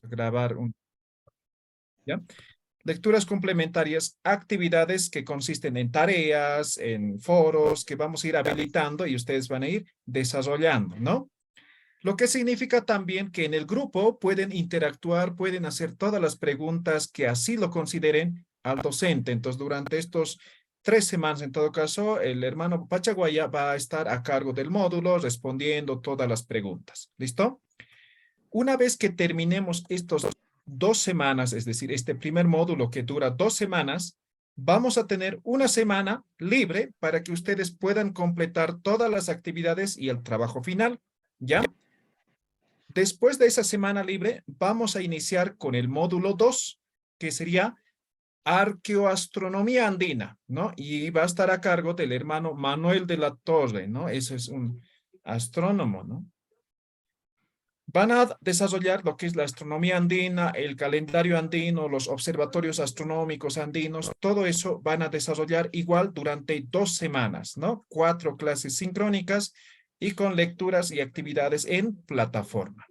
a grabar un, ¿ya? Lecturas complementarias, actividades que consisten en tareas, en foros que vamos a ir habilitando y ustedes van a ir desarrollando, ¿no? Lo que significa también que en el grupo pueden interactuar, pueden hacer todas las preguntas que así lo consideren al docente. Entonces, durante estos 3 semanas, en todo caso, el hermano Pachaguaya va a estar a cargo del módulo respondiendo todas las preguntas. ¿Listo? Una vez que terminemos estos 2 semanas, es decir, este primer módulo que dura 2 semanas, vamos a tener una semana libre para que ustedes puedan completar todas las actividades y el trabajo final. ¿Ya? Después de esa semana libre, vamos a iniciar con el módulo 2, que sería arqueoastronomía andina, ¿no? Y va a estar a cargo del hermano Manuel de la Torre, ¿no? Ese es un astrónomo, ¿no? Van a desarrollar lo que es la astronomía andina, el calendario andino, los observatorios astronómicos andinos, todo eso van a desarrollar igual durante 2 semanas, ¿no? 4 clases sincrónicas y con lecturas y actividades en plataforma.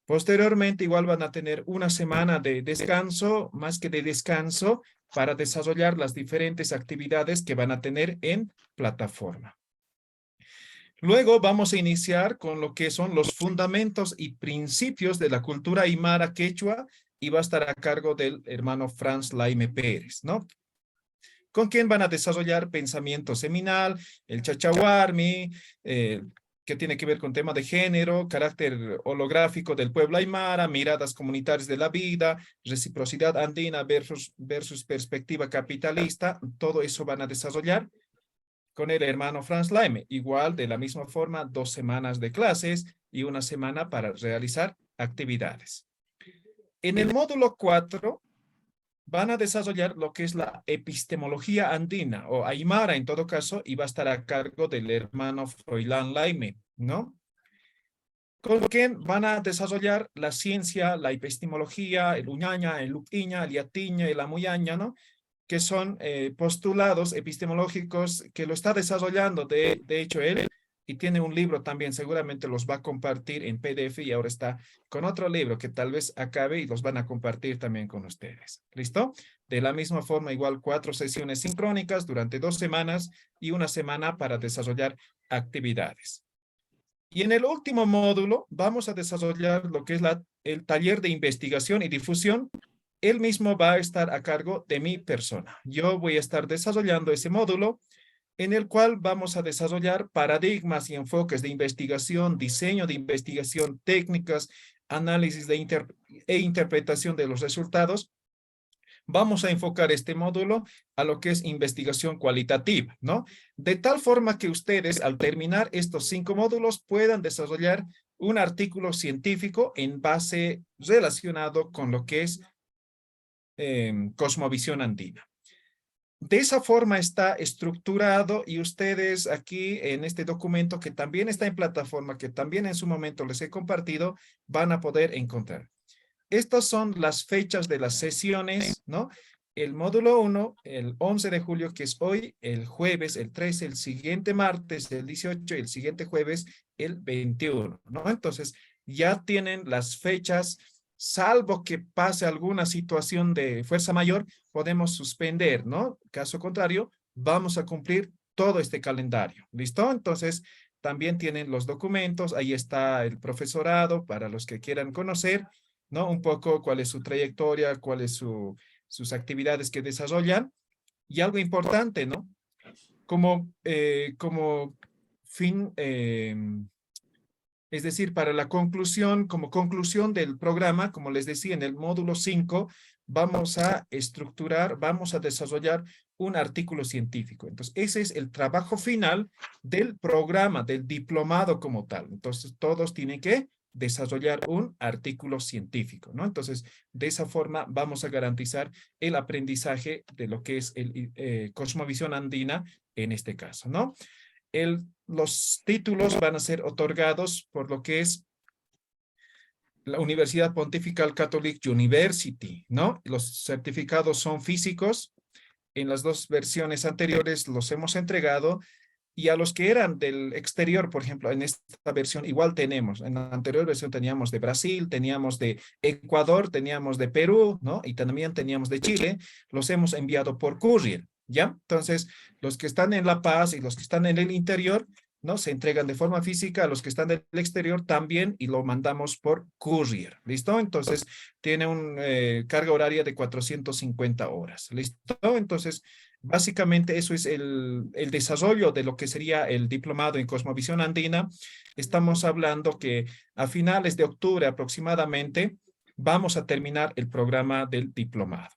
Posteriormente, igual van a tener una semana de descanso, más que de descanso, para desarrollar las diferentes actividades que van a tener en plataforma. Luego vamos a iniciar con lo que son los fundamentos y principios de la cultura aymara quechua y va a estar a cargo del hermano Franz Laime Pérez, ¿no? Con quien van a desarrollar pensamiento seminal, el chachahuarmi, que tiene que ver con tema de género, carácter holográfico del pueblo aymara, miradas comunitarias de la vida, reciprocidad andina versus perspectiva capitalista, todo eso van a desarrollar con el hermano Franz Laime. Igual, de la misma forma, 2 semanas de clases y una semana para realizar actividades. En el módulo 4 van a desarrollar lo que es la epistemología andina o aymara en todo caso y va a estar a cargo del hermano Froilán Laime, ¿no? Con quien van a desarrollar la ciencia, la epistemología, el uñaña, el lupiña, el yatiña, el amuyaña, ¿no? Que son postulados epistemológicos que lo está desarrollando, de hecho, él, y tiene un libro también, seguramente los va a compartir en PDF y ahora está con otro libro que tal vez acabe y los van a compartir también con ustedes. ¿Listo? De la misma forma, igual 4 sesiones sincrónicas durante 2 semanas y una semana para desarrollar actividades. Y en el último módulo vamos a desarrollar lo que es el taller de investigación y difusión. Él mismo va a estar a cargo de mi persona. Yo voy a estar desarrollando ese módulo en el cual vamos a desarrollar paradigmas y enfoques de investigación, diseño de investigación, técnicas, análisis e interpretación de los resultados. Vamos a enfocar este módulo a lo que es investigación cualitativa, ¿no? De tal forma que ustedes, al terminar estos 5 módulos, puedan desarrollar un artículo científico en base relacionado con lo que es cosmovisión andina. De esa forma está estructurado y ustedes aquí en este documento que también está en plataforma, que también en su momento les he compartido, van a poder encontrar. Estas son las fechas de las sesiones, ¿no? El módulo 1, el 11 de julio, que es hoy, el jueves, el 13, el siguiente martes, el 18, el siguiente jueves, el 21, ¿no? Entonces, ya tienen las fechas, salvo que pase alguna situación de fuerza mayor, podemos suspender, ¿no? Caso contrario, vamos a cumplir todo este calendario, ¿listo? Entonces, también tienen los documentos, ahí está el profesorado para los que quieran conocer, ¿no? Un poco cuál es su trayectoria, cuáles sus actividades que desarrollan. Y algo importante, ¿no? Como fin, es decir, para la conclusión, como conclusión del programa, como les decía, en el módulo 5, vamos a estructurar, vamos a desarrollar un artículo científico. Entonces, ese es el trabajo final del programa, del diplomado como tal. Entonces, todos tienen que desarrollar un artículo científico, ¿no? Entonces, de esa forma vamos a garantizar el aprendizaje de lo que es el cosmovisión andina en este caso, ¿no? Los títulos van a ser otorgados por lo que es la Universidad Pontifical Catholic University, ¿no? Los certificados son físicos. En las 2 versiones anteriores los hemos entregado Y a los que eran del exterior, por ejemplo, en esta versión igual tenemos, en la anterior versión teníamos de Brasil, teníamos de Ecuador, teníamos de Perú, ¿no? Y también teníamos de Chile, los hemos enviado por courier, ¿ya? Entonces, los que están en La Paz y los que están en el interior, ¿no? Se entregan de forma física, a los que están del exterior también y lo mandamos por courier, ¿listo? Entonces, tiene una carga horaria de 450 horas, ¿listo? Entonces, básicamente eso es el desarrollo de lo que sería el diplomado en Cosmovisión Andina. Estamos hablando que a finales de octubre aproximadamente vamos a terminar el programa del diplomado.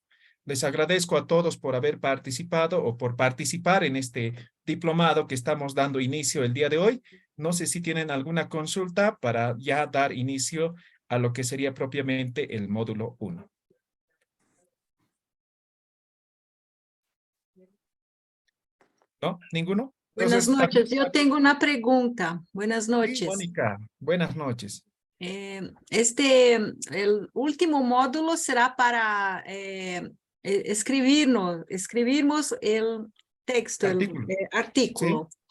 Les agradezco a todos por haber participado o por participar en este diplomado que estamos dando inicio el día de hoy. No sé si tienen alguna consulta para ya dar inicio a lo que sería propiamente el módulo 1. ¿No? ¿Ninguno? Buenas Entonces, noches, yo tengo una pregunta. Buenas sí, noches. Mónica, buenas noches. El último módulo será para escribirmos el texto, el Artículo. Sí, artículo. así es.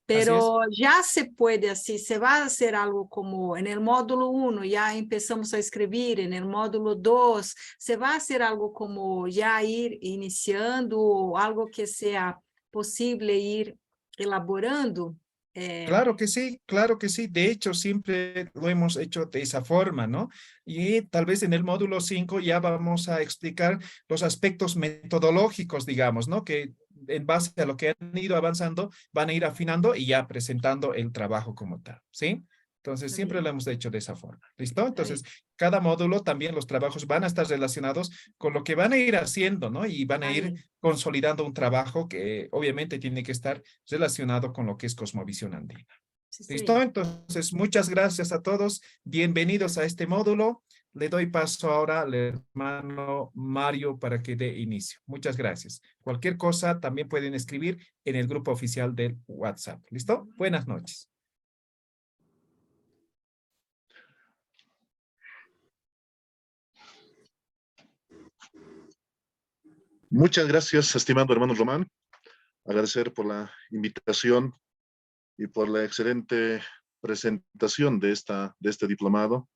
Pero ya se puede así, se va a hacer algo como en el módulo 1 ya empezamos a escribir, en el módulo 2 se va a hacer algo como ya ir iniciando, algo que sea posible ir elaborando. Claro que sí, claro que sí. De hecho, siempre lo hemos hecho de esa forma, ¿no? Y tal vez en el módulo 5 ya vamos a explicar los aspectos metodológicos, digamos, ¿no? Que en base a lo que han ido avanzando, van a ir afinando y ya presentando el trabajo como tal, ¿sí? Entonces, Está siempre bien, lo hemos hecho de esa forma, ¿listo? está bien. Entonces, cada módulo también los trabajos van a estar relacionados con lo que van a ir haciendo, ¿no? Y van a Está ir bien. consolidando un trabajo que obviamente tiene que estar relacionado con lo que es Cosmovisión Andina. Sí, está ¿Listo? bien. Entonces, muchas gracias a todos. Bienvenidos a este módulo. Le doy paso ahora al hermano Mario para que dé inicio. Muchas gracias. Cualquier cosa también pueden escribir en el grupo oficial del WhatsApp. ¿Listo? Buenas noches. Muchas gracias, estimado hermano Román. Agradecer por la invitación y por la excelente presentación de este diplomado,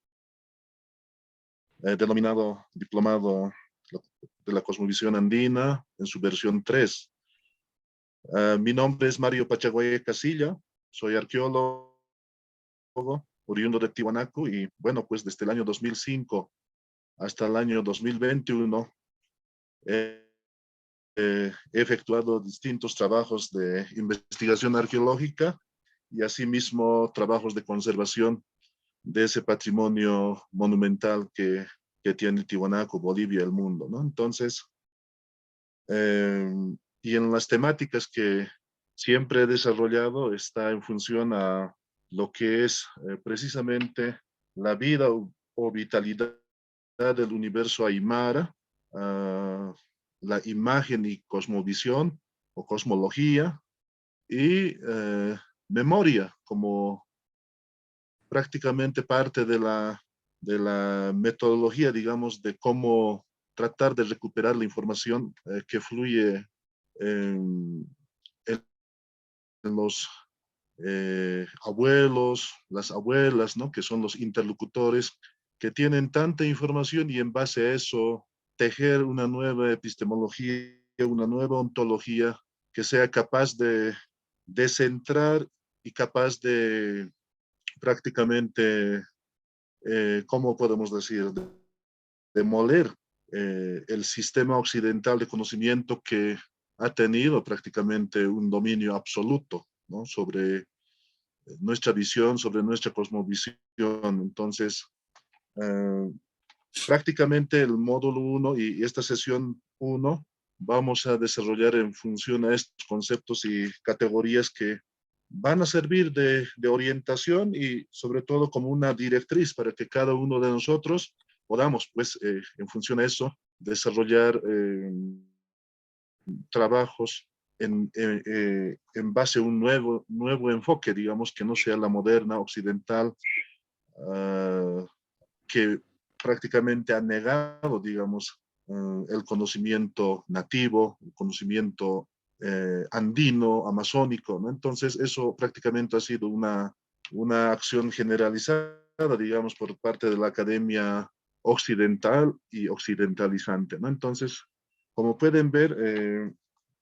denominado Diplomado de la Cosmovisión Andina en su versión 3. Mi nombre es Mario Pachagüey Casilla, soy arqueólogo oriundo de Tiwanaku y bueno, pues desde el año 2005 hasta el año 2021 he efectuado distintos trabajos de investigación arqueológica y asimismo trabajos de conservación de ese patrimonio monumental que tiene Tiwanaku, Bolivia, el mundo, ¿no? Entonces, eh, y en las temáticas que siempre he desarrollado está en función a lo que es precisamente la vida o vitalidad del universo Aymara, la imagen y cosmovisión o cosmología y memoria como prácticamente parte de la metodología, digamos, de cómo tratar de recuperar la información que fluye en, en los abuelos, las abuelas, ¿no? Que son los interlocutores que tienen tanta información y en base a eso tejer una nueva epistemología, una nueva ontología que sea capaz de centrar y capaz de prácticamente, ¿cómo podemos decir? De demoler el sistema occidental de conocimiento que ha tenido prácticamente un dominio absoluto, ¿no? Sobre nuestra visión, sobre nuestra cosmovisión. Entonces, eh, prácticamente el módulo 1 y esta sesión 1 vamos a desarrollar en función a estos conceptos y categorías que van a servir de orientación y sobre todo como una directriz para que cada uno de nosotros podamos, pues, en función a eso, desarrollar trabajos en base a un nuevo enfoque, digamos, que no sea la moderna occidental, que prácticamente ha negado, digamos, el conocimiento nativo, el conocimiento andino, amazónico, ¿no? Entonces, eso prácticamente ha sido una acción generalizada, digamos, por parte de la academia occidental y occidentalizante, ¿no? Entonces, como pueden ver,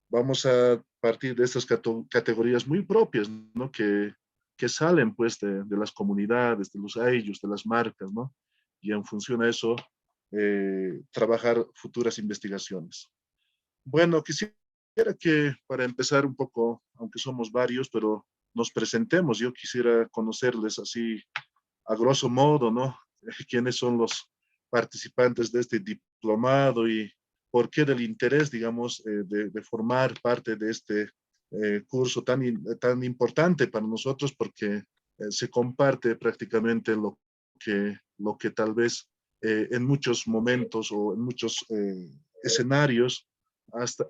vamos a partir de estas categorías muy propias, ¿no? Que salen, pues, de las comunidades, de los ellos, de las marcas, ¿no? Y en función a eso, trabajar futuras investigaciones. Bueno, quisiera que para empezar un poco, aunque somos varios, pero nos presentemos. Yo quisiera conocerles así a grosso modo, ¿no? ¿Quiénes son los participantes de este diplomado y por qué del interés, digamos, de formar parte de este curso tan importante para nosotros? Porque se comparte prácticamente lo que tal vez en muchos momentos o en muchos escenarios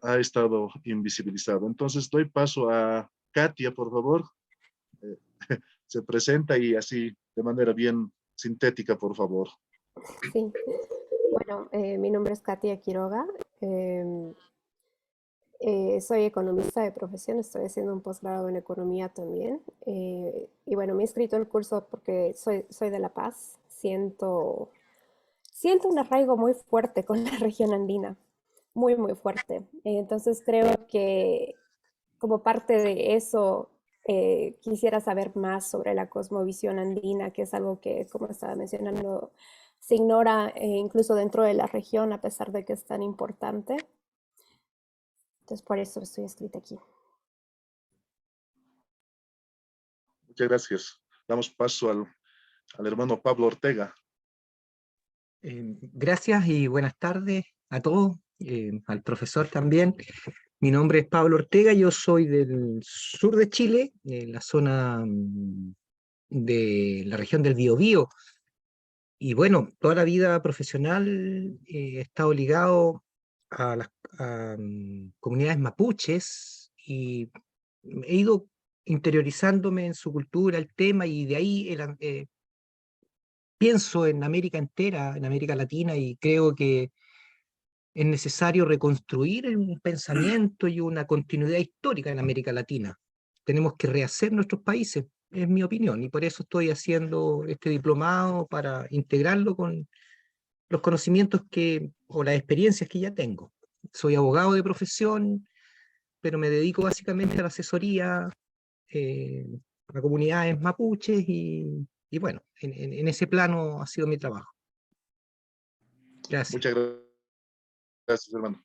ha estado invisibilizado. Entonces doy paso a Katia, por favor. Eh, Se presenta y así de manera bien sintética, por favor. Sí, bueno, mi nombre es Katia Quiroga. eh, Soy economista de profesión, estoy haciendo un posgrado en economía también. Y bueno, me he inscrito al curso porque soy de La Paz. Siento un arraigo muy fuerte con la región andina, muy, muy fuerte. Entonces creo que como parte de eso, quisiera saber más sobre la cosmovisión andina, que es algo que, como estaba mencionando, se ignora incluso dentro de la región, a pesar de que es tan importante. Entonces, por eso estoy escrita aquí. Muchas gracias. Damos paso al hermano Pablo Ortega. Gracias y buenas tardes a todos, al profesor también. Mi nombre es Pablo Ortega, yo soy del sur de Chile, en la zona de la región del Biobío. Y bueno, toda la vida profesional he estado ligado a las comunidades mapuches y he ido interiorizándome en su cultura, el tema, y de ahí pienso en América entera, en América Latina, y creo que es necesario reconstruir un pensamiento y una continuidad histórica en América Latina. Tenemos que rehacer nuestros países, es mi opinión, y por eso estoy haciendo este diplomado para integrarlo con los conocimientos o las experiencias que ya tengo. Soy abogado de profesión, pero me dedico básicamente a la asesoría a comunidades mapuches y bueno, en ese plano ha sido mi trabajo. Gracias. Muchas gracias, hermano.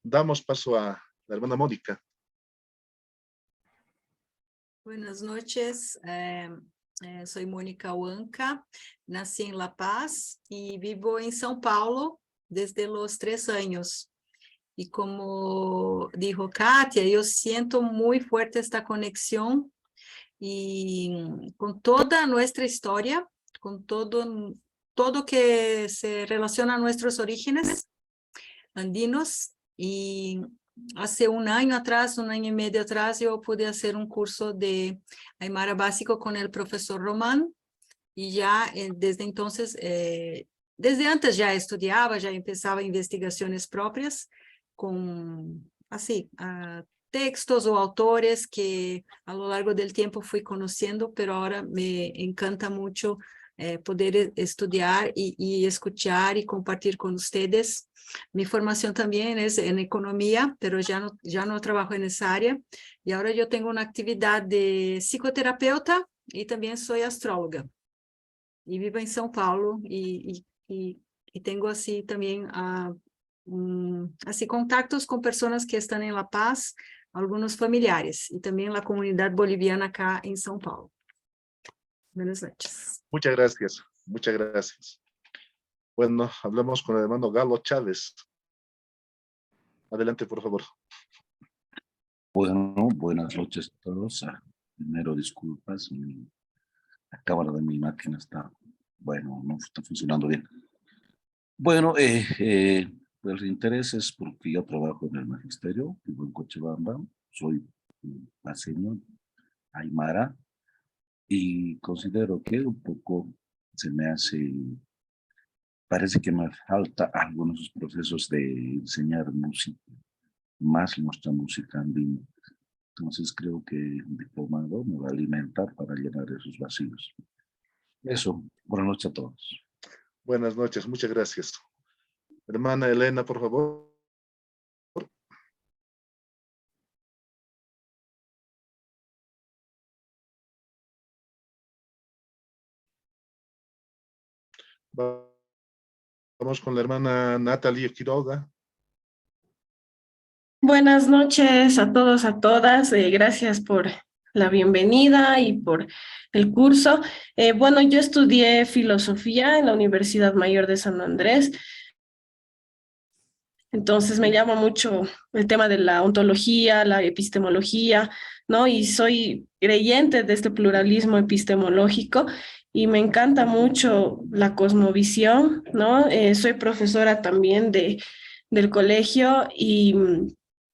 Damos paso a la hermana Mónica. Buenas noches, soy Mônica Huanca, nací en La Paz y vivo en São Paulo desde los 3 años. Y como dijo Katia, yo siento muy fuerte esta conexión y con toda nuestra historia, con todo que se relaciona a nuestros orígenes andinos. Y hace un año atrás, un año y medio atrás, yo pude hacer un curso de Aymara básico con el profesor Román y ya desde entonces, desde antes ya estudiaba, ya empezaba investigaciones propias con, así, textos o autores que a lo largo del tiempo fui conociendo, pero ahora me encanta mucho poder estudiar y escuchar y compartir con ustedes. Mi formación también es en economía, pero ya no trabajo en esa área. Y ahora yo tengo una actividad de psicoterapeuta y también soy astróloga. Y vivo en São Paulo y tengo así también así contactos con personas que están en La Paz, algunos familiares, y también la comunidad boliviana acá en São Paulo. Buenas noches. Muchas gracias. Muchas gracias. Bueno, hablamos con el hermano Galo Chávez. Adelante, por favor. Bueno, buenas noches a todos. Primero, disculpas, la cámara de mi máquina está, bueno, no está funcionando bien. Bueno, el interés es porque yo trabajo en el magisterio, vivo en Cochabamba, soy paseño, aymara, y considero que un poco se me hace, parece que me falta algunos procesos de enseñar música más nuestra música andina. Entonces creo que un diplomado me va a alimentar para llenar esos vacíos. Eso, buenas noches a todos. Buenas noches, muchas gracias. Hermana Elena, por favor. Vamos con la hermana Natalie Quiroga. Buenas noches a todos, a todas. Gracias por la bienvenida y por el curso. Bueno, yo estudié filosofía en la Universidad Mayor de San Andrés. Entonces me llama mucho el tema de la ontología, la epistemología, ¿no? Y soy creyente de este pluralismo epistemológico y me encanta mucho la cosmovisión, ¿no? Soy profesora también del colegio y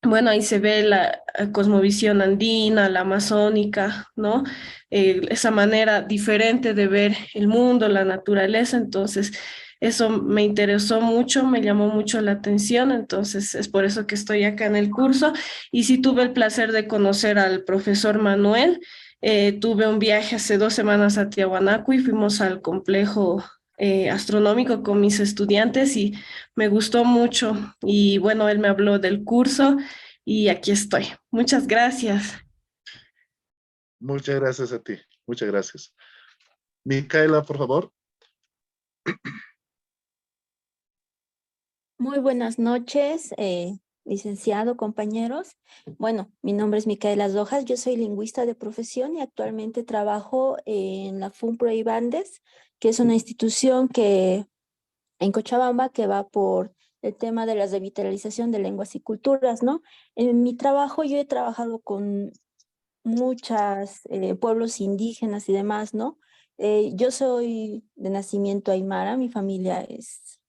bueno, ahí se ve la cosmovisión andina, la amazónica, ¿no? Esa manera diferente de ver el mundo, la naturaleza. Entonces, eso me interesó mucho, me llamó mucho la atención, entonces es por eso que estoy acá en el curso. Y sí tuve el placer de conocer al profesor Manuel. Tuve un viaje hace 2 semanas a Tiahuanaco y fuimos al complejo astronómico con mis estudiantes y me gustó mucho. Y bueno, él me habló del curso y aquí estoy. Muchas gracias. Muchas gracias a ti. Muchas gracias. Micaela, por favor. Muy buenas noches, licenciado, compañeros. Bueno, mi nombre es Micaela Rojas, yo soy lingüista de profesión y actualmente trabajo en la FUNPRO Ibandes, que es una institución que en Cochabamba que va por el tema de la revitalización de lenguas y culturas, ¿no? En mi trabajo yo he trabajado con muchos pueblos indígenas y demás, ¿no? Yo soy de nacimiento aymara, mi familia es,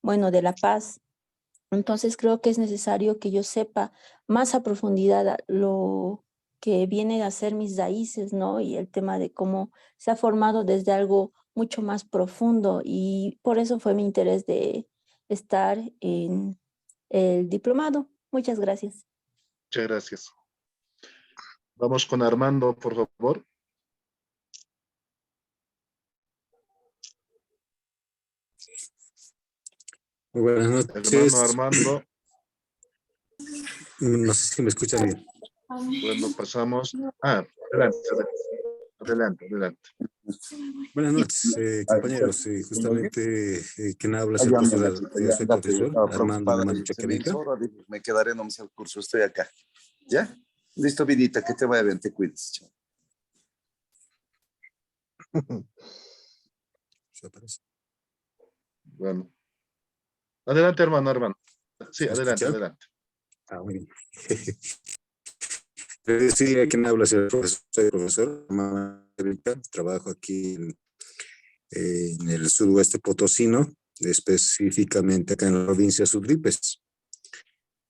bueno, de La Paz. Entonces creo que es necesario que yo sepa más a profundidad lo que vienen a ser mis raíces, ¿no? Y el tema de cómo se ha formado desde algo mucho más profundo y por eso fue mi interés de estar en el diplomado. Muchas gracias. Muchas gracias. Vamos con Armando, por favor. Muy buenas noches. Hermano Armando. No sé si me escuchan bien. Bueno, pasamos. Adelante, adelante, adelante. Buenas noches, compañeros. Justamente quien habla es el profesor, yo soy profesor Armando Nomán Chacabica. Me quedaré, no me sé el curso, estoy acá. ¿Ya? Listo, vidita, que te vaya bien, te cuides. Chao. Bueno. Adelante, hermano Armando. Sí, ¿Me adelante, escuchan? adelante. Muy bien. Sí, quien habla es el profesor, soy profesor Armando Chacabica. Trabajo aquí en el sudoeste potosino, específicamente acá en la provincia de Sudripes.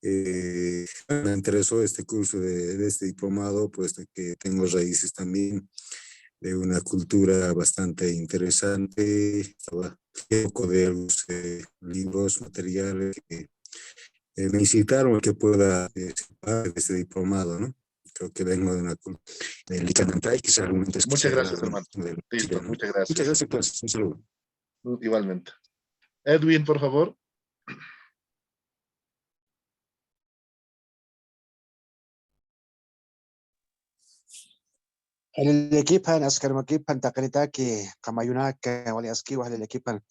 Me interesó este curso de este diplomado, puesto que tengo raíces también de una cultura bastante interesante. Estaba un poco de algunos libros, materiales que me incitaron a que pueda ser parte de este diplomado, ¿no? Creo que vengo de una cultura del Licanantay, que se argumenta es que Muchas se gracias, habla, hermano. del Listo, chileno. muchas gracias. Muchas gracias, pues. Un saludo. Igualmente. Edwin, por favor. الإكيبان أسكر مكيبان تقريتاكي Kamayunaka Waliaski el equipan.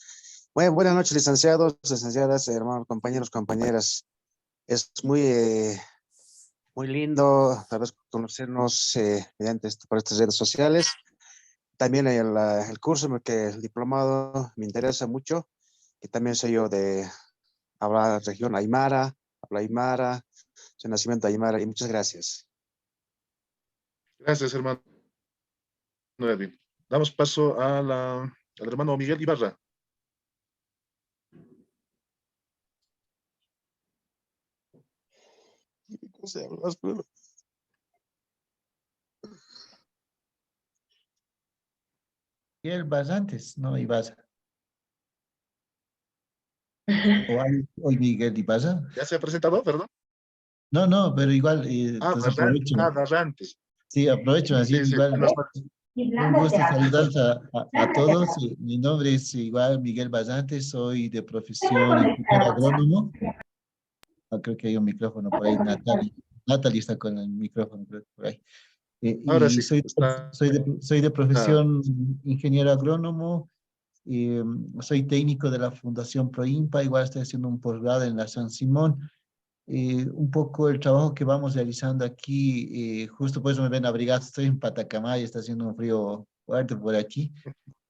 Bueno, buenas noches, licenciados, licenciadas, hermanos, compañeros, compañeras. Es muy lindo tal vez conocernos mediante por estas redes sociales. También el curso, porque el diplomado me interesa mucho, que también soy yo de hablar región Aymara, habla Aymara, soy nacimiento Aymara, y muchas gracias. Gracias, hermano Edwin. Damos paso al hermano Miguel Ibarra. Miguel, vas antes, no ibas. Hoy Miguel y pasa. ¿Ya se ha presentado, perdón? No, no, pero igual, Ah, pues aprovecho. Barrantes. Sí, aprovecho, así Sí, sí, igual. buenas Un gusto saludarlos a todos. Mi nombre es igual Miguel Barrantes, soy de profesión ingeniero agrónomo. Ah, creo que hay un micrófono por ahí, Natalie. Natalie está con el micrófono creo, por ahí. Ahora Y sí, soy, está. soy de profesión ingeniero agrónomo. Soy técnico de la Fundación Proimpa, igual estoy haciendo un posgrado en la San Simón. Un poco el trabajo que vamos realizando aquí, justo por eso me ven abrigado, estoy en Patacamay, está haciendo un frío fuerte por aquí.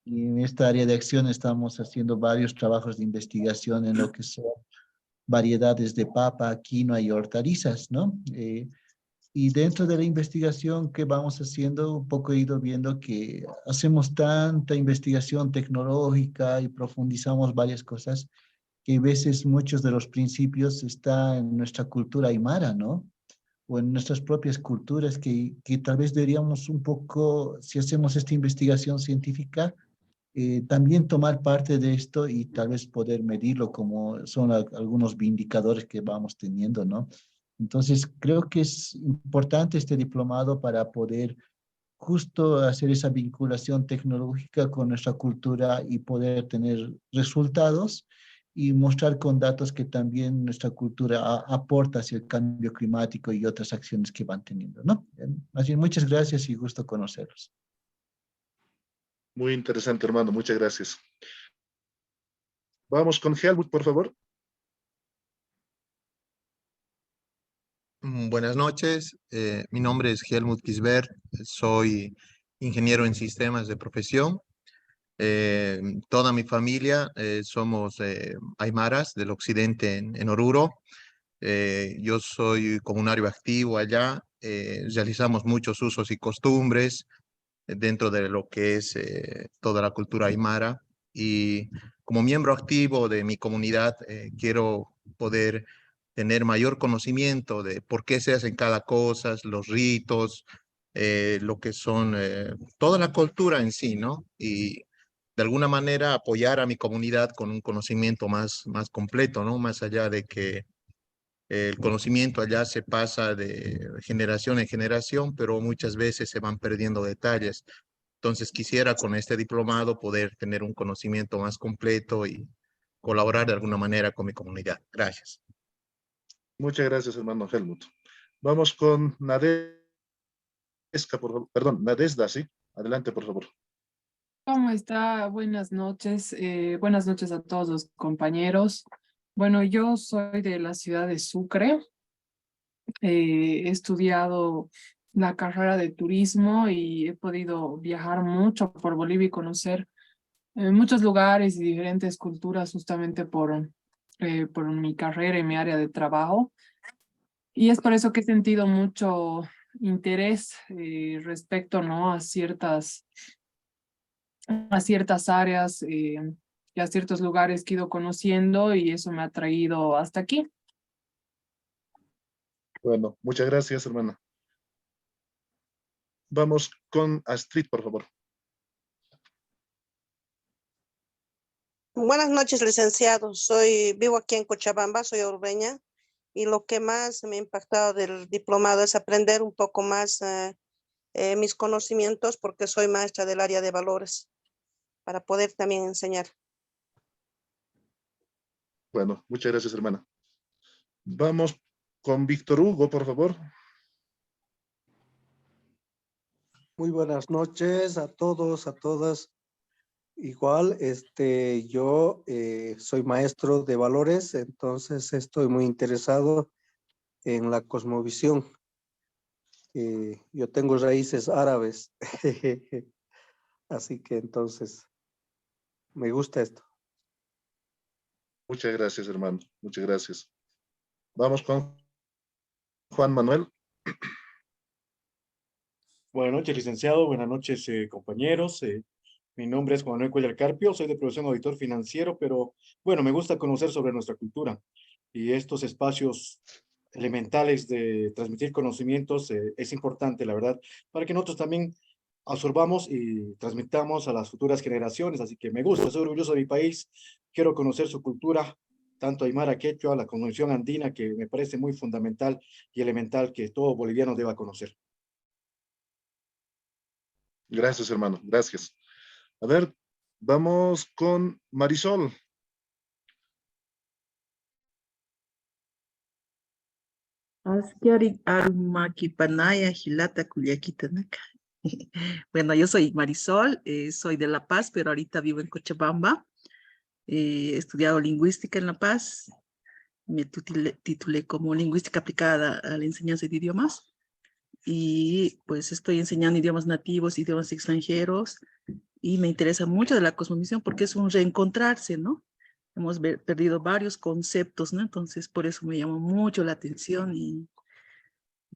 Y en esta área de acción estamos haciendo varios trabajos de investigación en lo que son variedades de papa, quinoa y hortalizas, ¿no? Y dentro de la investigación que vamos haciendo, un poco he ido viendo que hacemos tanta investigación tecnológica y profundizamos varias cosas que a veces muchos de los principios están en nuestra cultura aymara, ¿no? O en nuestras propias culturas que tal vez deberíamos un poco, si hacemos esta investigación científica, también tomar parte de esto y tal vez poder medirlo como son algunos indicadores que vamos teniendo, ¿no? Entonces, creo que es importante este diplomado para poder justo hacer esa vinculación tecnológica con nuestra cultura y poder tener resultados y mostrar con datos que también nuestra cultura aporta hacia el cambio climático y otras acciones que van teniendo, ¿no? Así, muchas gracias y gusto conocerlos. Muy interesante, hermano. Muchas gracias. Vamos con Helmut, por favor. Buenas noches, mi nombre es Helmut Kisbert, soy ingeniero en sistemas de profesión. Toda mi familia somos aymaras del occidente en Oruro. Yo soy comunario activo allá, realizamos muchos usos y costumbres dentro de lo que es toda la cultura aymara y como miembro activo de mi comunidad quiero poder tener mayor conocimiento de por qué se hacen cada cosa, los ritos, lo que son toda la cultura en sí, ¿no? Y de alguna manera apoyar a mi comunidad con un conocimiento más completo, ¿no? Más allá de que el conocimiento allá se pasa de generación en generación, pero muchas veces se van perdiendo detalles. Entonces quisiera con este diplomado poder tener un conocimiento más completo y colaborar de alguna manera con mi comunidad. Gracias. Muchas gracias, hermano Helmut. Vamos con Nadezca, por favor. Perdón, Nadezda, sí. Adelante, por favor. ¿Cómo está? Buenas noches. Buenas noches a todos los compañeros. Bueno, yo soy de la ciudad de Sucre. He estudiado la carrera de turismo y he podido viajar mucho por Bolivia y conocer muchos lugares y diferentes culturas justamente por mi carrera y mi área de trabajo. Y es por eso que he sentido mucho interés respecto, ¿no? a ciertas áreas y a ciertos lugares que he ido conociendo y eso me ha traído hasta aquí. Bueno, muchas gracias, hermana. Vamos con Astrid, por favor. Buenas noches, licenciado. Vivo aquí en Cochabamba, soy orbeña, y lo que más me ha impactado del diplomado es aprender un poco más mis conocimientos, porque soy maestra del área de valores, para poder también enseñar. Bueno, muchas gracias, hermana. Vamos con Víctor Hugo, por favor. Muy buenas noches a todos, a todas. Igual, yo soy maestro de valores, entonces estoy muy interesado en la cosmovisión. Yo tengo raíces árabes, así que entonces me gusta esto. Muchas gracias, hermano. Muchas gracias. Vamos con Juan Manuel. Buenas noches, licenciado. Buenas noches, compañeros. Mi nombre es Juan Manuel Cuellar Carpio. Soy de profesión auditor financiero, pero bueno, me gusta conocer sobre nuestra cultura y estos espacios elementales de transmitir conocimientos es importante, la verdad, para que nosotros también absorbamos y transmitamos a las futuras generaciones. Así que me gusta, soy orgulloso de mi país, quiero conocer su cultura, tanto aymara, quechua, la cosmovisión andina, que me parece muy fundamental y elemental que todo boliviano deba conocer. Gracias, hermano. Gracias. A ver, vamos con Marisol. Askiari Arumaquipanaya, Gilata, Culiaquitanaka. Bueno, yo soy Marisol, soy de La Paz, pero ahorita vivo en Cochabamba. He estudiado lingüística en La Paz. Me titulé como lingüística aplicada a la enseñanza de idiomas. Y pues estoy enseñando idiomas nativos, idiomas extranjeros. Y me interesa mucho de la cosmovisión porque es un reencontrarse, ¿no? Hemos perdido varios conceptos, ¿no? Entonces, por eso me llamó mucho la atención y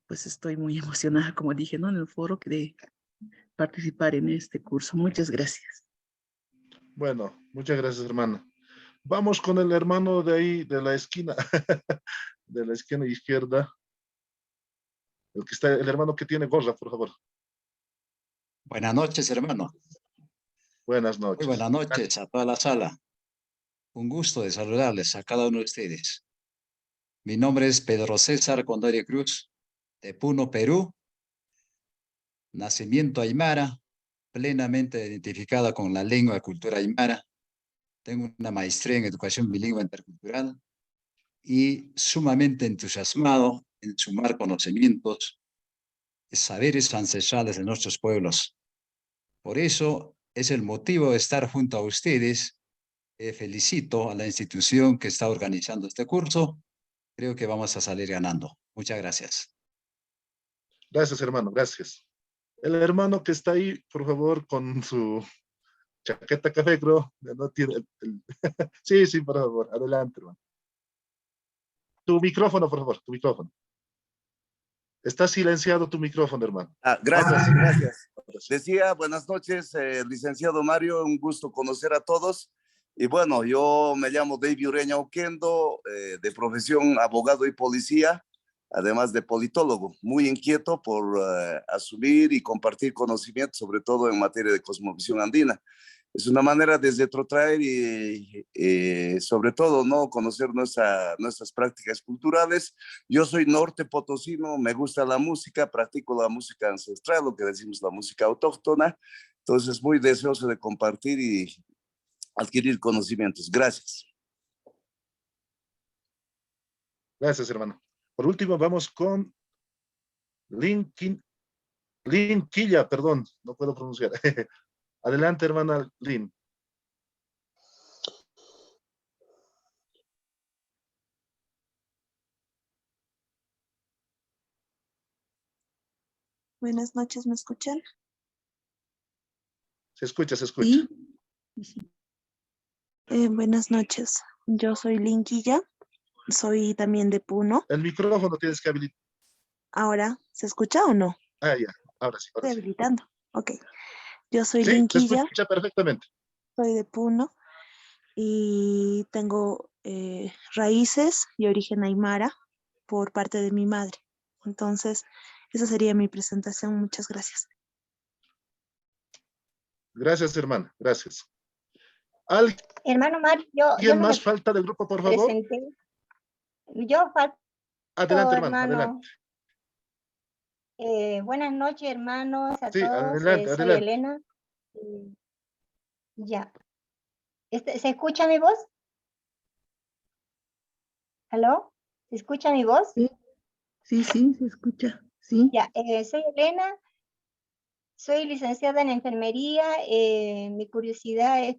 pues estoy muy emocionada, como dije, ¿no? En el foro de participar en este curso. Muchas gracias. Bueno, muchas gracias, hermano. Vamos con el hermano de ahí, de la esquina, de la esquina izquierda. El hermano que tiene gorra, por favor. Buenas noches, hermano. Buenas noches. Muy buenas noches a toda la sala. Un gusto de saludarles a cada uno de ustedes. Mi nombre es Pedro César Condori Cruz, de Puno, Perú. Nacimiento aymara, plenamente identificada con la lengua y cultura aymara. Tengo una maestría en educación bilingüe intercultural y sumamente entusiasmado en sumar conocimientos y saberes ancestrales de nuestros pueblos. Por eso es el motivo de estar junto a ustedes. Felicito a la institución que está organizando este curso. Creo que vamos a salir ganando. Muchas gracias. Gracias, hermano, gracias. El hermano que está ahí, por favor, con su chaqueta café, creo. No tiene Sí, sí, por favor, adelante, hermano. Tu micrófono, por favor, tu micrófono. Está silenciado tu micrófono, hermano. Gracias, gracias. Decía, buenas noches, licenciado Mario, un gusto conocer a todos. Y bueno, yo me llamo David Ureña Oquendo, de profesión abogado y policía, además de politólogo, muy inquieto por asumir y compartir conocimientos, sobre todo en materia de cosmovisión andina. Es una manera de retrotraer y sobre todo, ¿no?, conocer nuestras prácticas culturales. Yo soy norte potosino, me gusta la música, practico la música ancestral, lo que decimos la música autóctona. Entonces, muy deseoso de compartir y adquirir conocimientos. Gracias. Gracias, hermano. Por último, vamos con Linquilla, perdón, no puedo pronunciar. Adelante, hermana Lin. Buenas noches, ¿me escuchan? Se escucha, se escucha. Sí. Buenas noches, yo soy Linquilla, soy también de Puno. El micrófono tienes que habilitar. ¿Ahora se escucha o no? Ah, ya, ahora sí. Estoy habilitando, ok. Yo soy Sí, Linquilla. se escucha perfectamente. Soy de Puno y tengo raíces y origen aymara por parte de mi madre. Entonces, esa sería mi presentación. Muchas gracias. Gracias, hermana. Gracias. Hermano Mario, yo ¿Quién no más me falta del grupo, por favor? presenté. Yo falto, Adelante, hermano, hermano. adelante. Buenas noches, hermanos, a Sí, todos. adelante, Soy adelante. Elena. Ya. ¿Se escucha mi voz? ¿Aló? ¿Se escucha mi voz? Sí, se escucha. Sí. Ya, soy Elena. Soy licenciada en enfermería. Mi curiosidad es,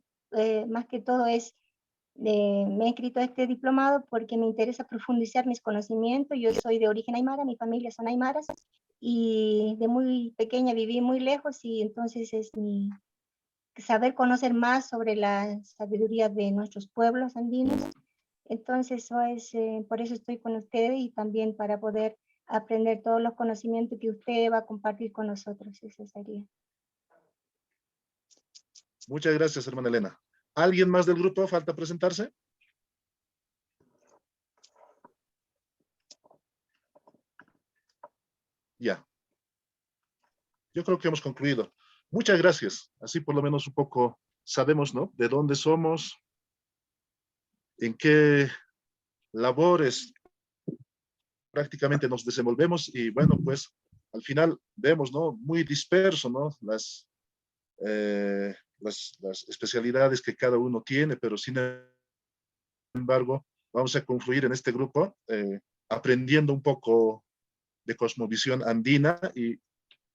más que todo, me he inscrito a este diplomado porque me interesa profundizar mis conocimientos. Yo soy de origen aymara, mi familia son aymaras, y de muy pequeña viví muy lejos, y entonces es mi saber conocer más sobre la sabiduría de nuestros pueblos andinos. Entonces, por eso estoy con ustedes y también para poder aprender todos los conocimientos que usted va a compartir con nosotros. Eso sería. Muchas gracias, hermana Elena. ¿Alguien más del grupo falta presentarse? Ya. Yo creo que hemos concluido. Muchas gracias. Así por lo menos un poco sabemos, ¿no?, de dónde somos, en qué labores prácticamente nos desenvolvemos y bueno, pues al final vemos, ¿no? Muy disperso, ¿no? Las especialidades que cada uno tiene, pero sin embargo, vamos a confluir en este grupo, aprendiendo un poco de cosmovisión andina y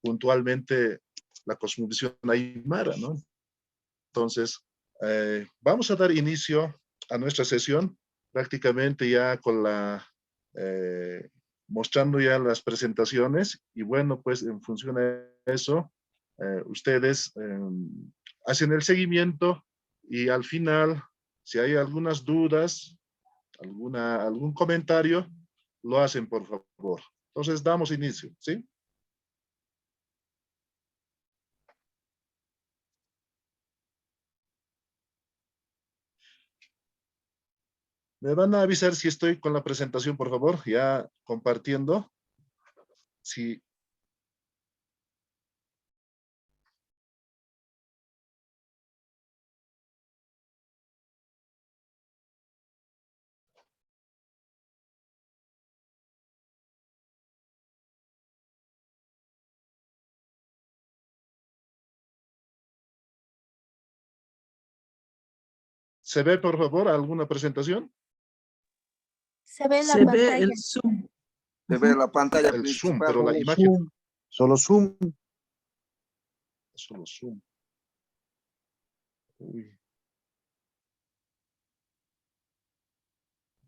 puntualmente la cosmovisión aymara, ¿no? Entonces, vamos a dar inicio a nuestra sesión, prácticamente ya con mostrando ya las presentaciones y bueno, pues en función de eso, ustedes hacen el seguimiento y al final, si hay algunas dudas, algún comentario, lo hacen por favor. Entonces, damos inicio, ¿sí? Me van a avisar si estoy con la presentación, por favor, ya compartiendo. Sí. ¿Se ve, por favor, alguna presentación? Se ve la Se ve pantalla. el Zoom. Se ve la pantalla El Zoom, principal. pero la imagen. Solo Zoom. Solo Zoom. Uy.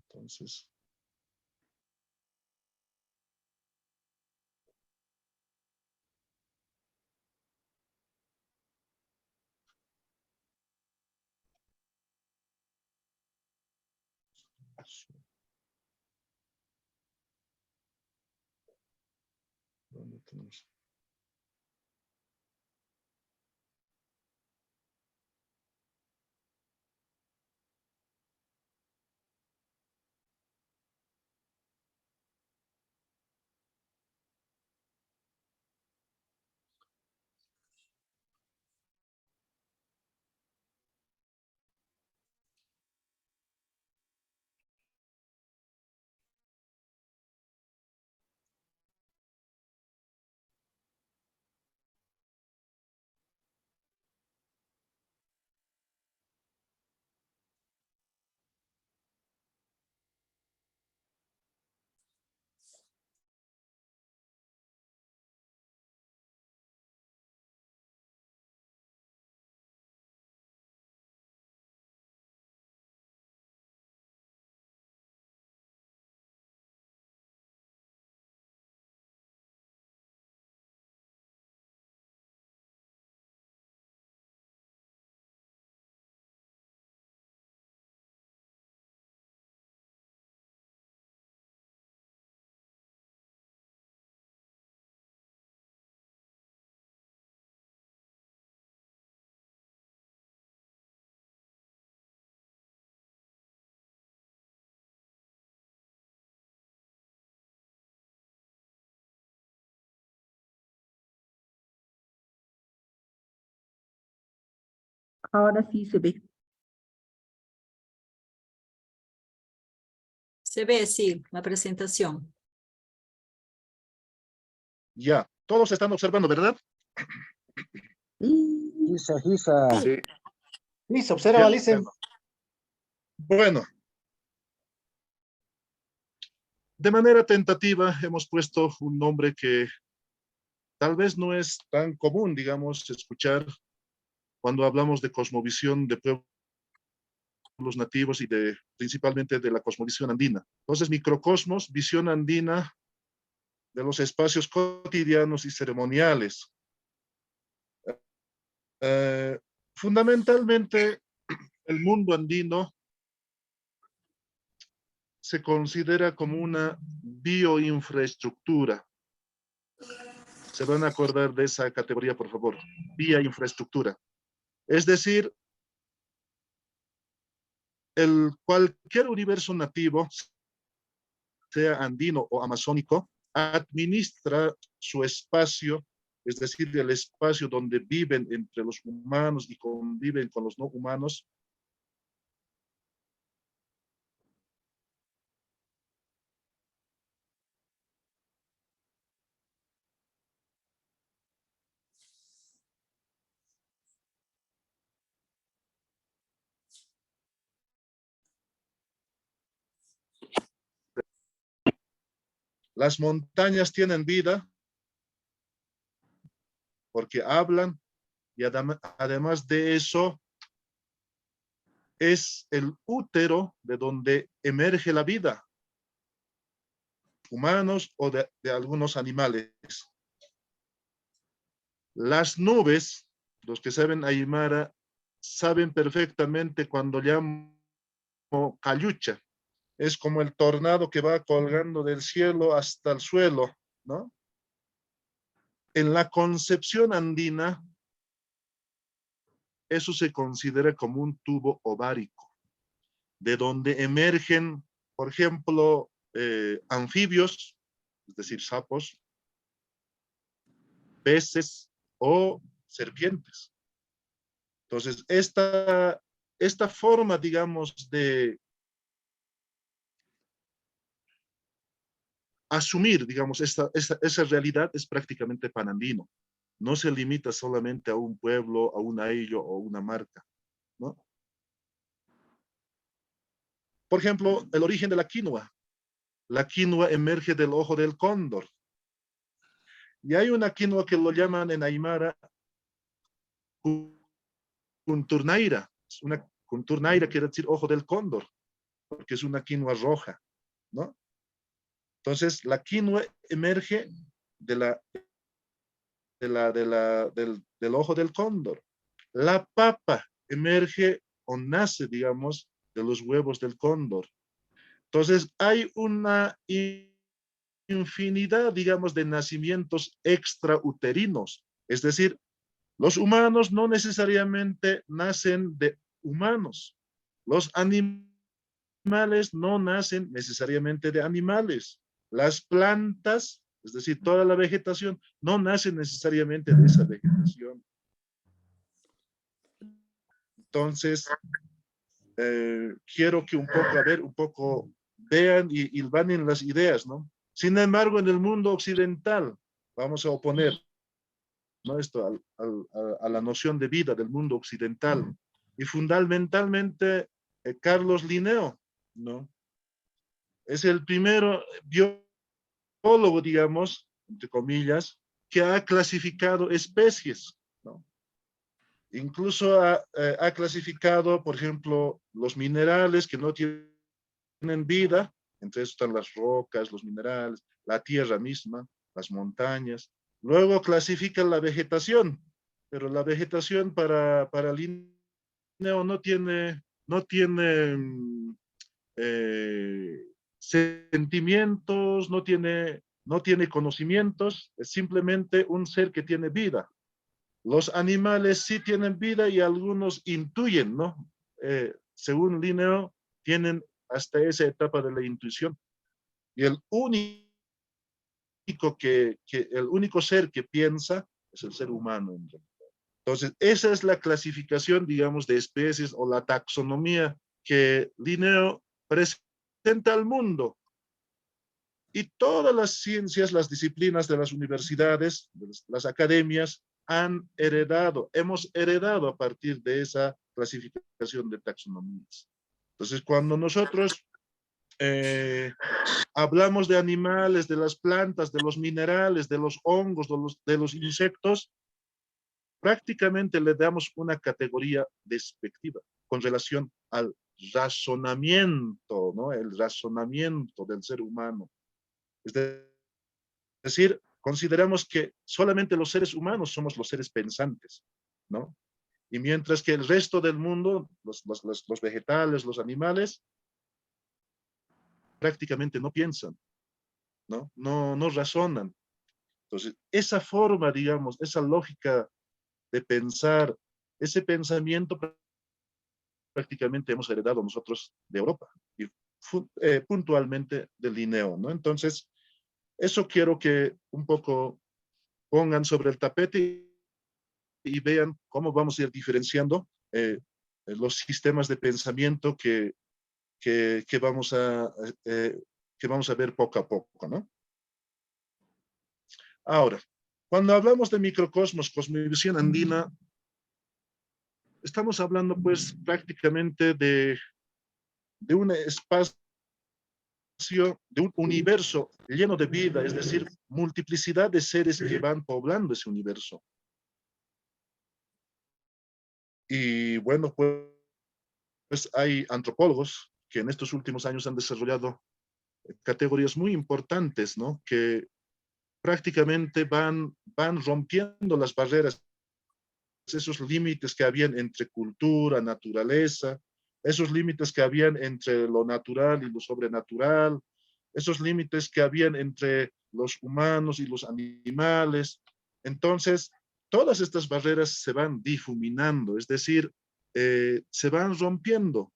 Entonces. ¿Dónde tenemos? Ahora sí se ve. Se ve, sí, la presentación. Ya, todos están observando, ¿verdad? Gisa, Gisa. Sí. Liz, observa, Ya, Lice. Bueno, de manera tentativa hemos puesto un nombre que tal vez no es tan común, digamos, escuchar cuando hablamos de cosmovisión de pueblos nativos y principalmente de la cosmovisión andina. Entonces, microcosmos, visión andina de los espacios cotidianos y ceremoniales. Fundamentalmente, el mundo andino se considera como una bioinfraestructura. Se van a acordar de esa categoría, por favor. Bioinfraestructura. Es decir, cualquier universo nativo, sea andino o amazónico, administra su espacio, es decir, el espacio donde viven entre los humanos y conviven con los no humanos, Las montañas tienen vida porque hablan y además de eso es el útero de donde emerge la vida, humanos o de algunos animales. Las nubes, los que saben aymara, saben perfectamente cuando llamo cayucha. Es como el tornado que va colgando del cielo hasta el suelo, ¿no? En la concepción andina, eso se considera como un tubo ovárico, de donde emergen, por ejemplo, anfibios, es decir, sapos, peces o serpientes. Entonces, esta forma, digamos, de asumir, digamos, esa realidad es prácticamente panandino. No se limita solamente a un pueblo, a una illo o una marca, ¿no? Por ejemplo, el origen de la quinoa. La quinoa emerge del ojo del cóndor. Y hay una quinoa que lo llaman en aymara kunturnaira. Una kunturnaira quiere decir ojo del cóndor, porque es una quinoa roja, ¿no? Entonces, la quinoa emerge del ojo del cóndor. La papa emerge o nace, digamos, de los huevos del cóndor. Entonces, hay una infinidad, digamos, de nacimientos extrauterinos. Es decir, los humanos no necesariamente nacen de humanos. Los animales no nacen necesariamente de animales. Las plantas, es decir, toda la vegetación, no nace necesariamente de esa vegetación. Entonces, quiero que un poco vean y hilvanen las ideas, ¿no? Sin embargo, en el mundo occidental, vamos a oponer, ¿no?, esto a la noción de vida del mundo occidental. Y fundamentalmente, Carlos Linneo, ¿no? Es el primero biólogo, digamos, entre comillas, que ha clasificado especies, ¿no? Incluso ha clasificado, por ejemplo, los minerales que no tienen vida, entre eso están las rocas, los minerales, la tierra misma, las montañas. Luego clasifica la vegetación, pero la vegetación para Linneo no tiene sentimientos, no tiene conocimientos, es simplemente un ser que tiene vida. Los animales sí tienen vida y algunos intuyen, ¿no? Según Linneo, tienen hasta esa etapa de la intuición. Y el único ser que piensa es el ser humano. Entonces, esa es la clasificación, digamos, de especies o la taxonomía que Linneo presenta al mundo. Y todas las ciencias, las disciplinas de las universidades, de las academias, hemos heredado a partir de esa clasificación de taxonomías. Entonces, cuando nosotros hablamos de animales, de las plantas, de los minerales, de los hongos, de los insectos, prácticamente le damos una categoría despectiva con relación al razonamiento, ¿no? El razonamiento del ser humano. Es decir, consideramos que solamente los seres humanos somos los seres pensantes, ¿no? Y mientras que el resto del mundo, los vegetales, los animales, prácticamente no piensan, ¿no? No razonan. Entonces, esa forma, digamos, esa lógica de pensar, ese pensamiento prácticamente hemos heredado nosotros de Europa y puntualmente de Linneo, ¿no? Entonces, eso quiero que un poco pongan sobre el tapete y vean cómo vamos a ir diferenciando los sistemas de pensamiento que vamos a ver poco a poco, ¿no? Ahora, cuando hablamos de microcosmos, cosmovisión andina, estamos hablando pues prácticamente de un espacio de un universo lleno de vida, es decir, multiplicidad de seres que van poblando ese universo. Y bueno, pues hay antropólogos que en estos últimos años han desarrollado categorías muy importantes, ¿no? Que prácticamente van rompiendo las barreras, esos límites que habían entre cultura, naturaleza, esos límites que habían entre lo natural y lo sobrenatural, esos límites que habían entre los humanos y los animales. Entonces, todas estas barreras se van difuminando, es decir, se van rompiendo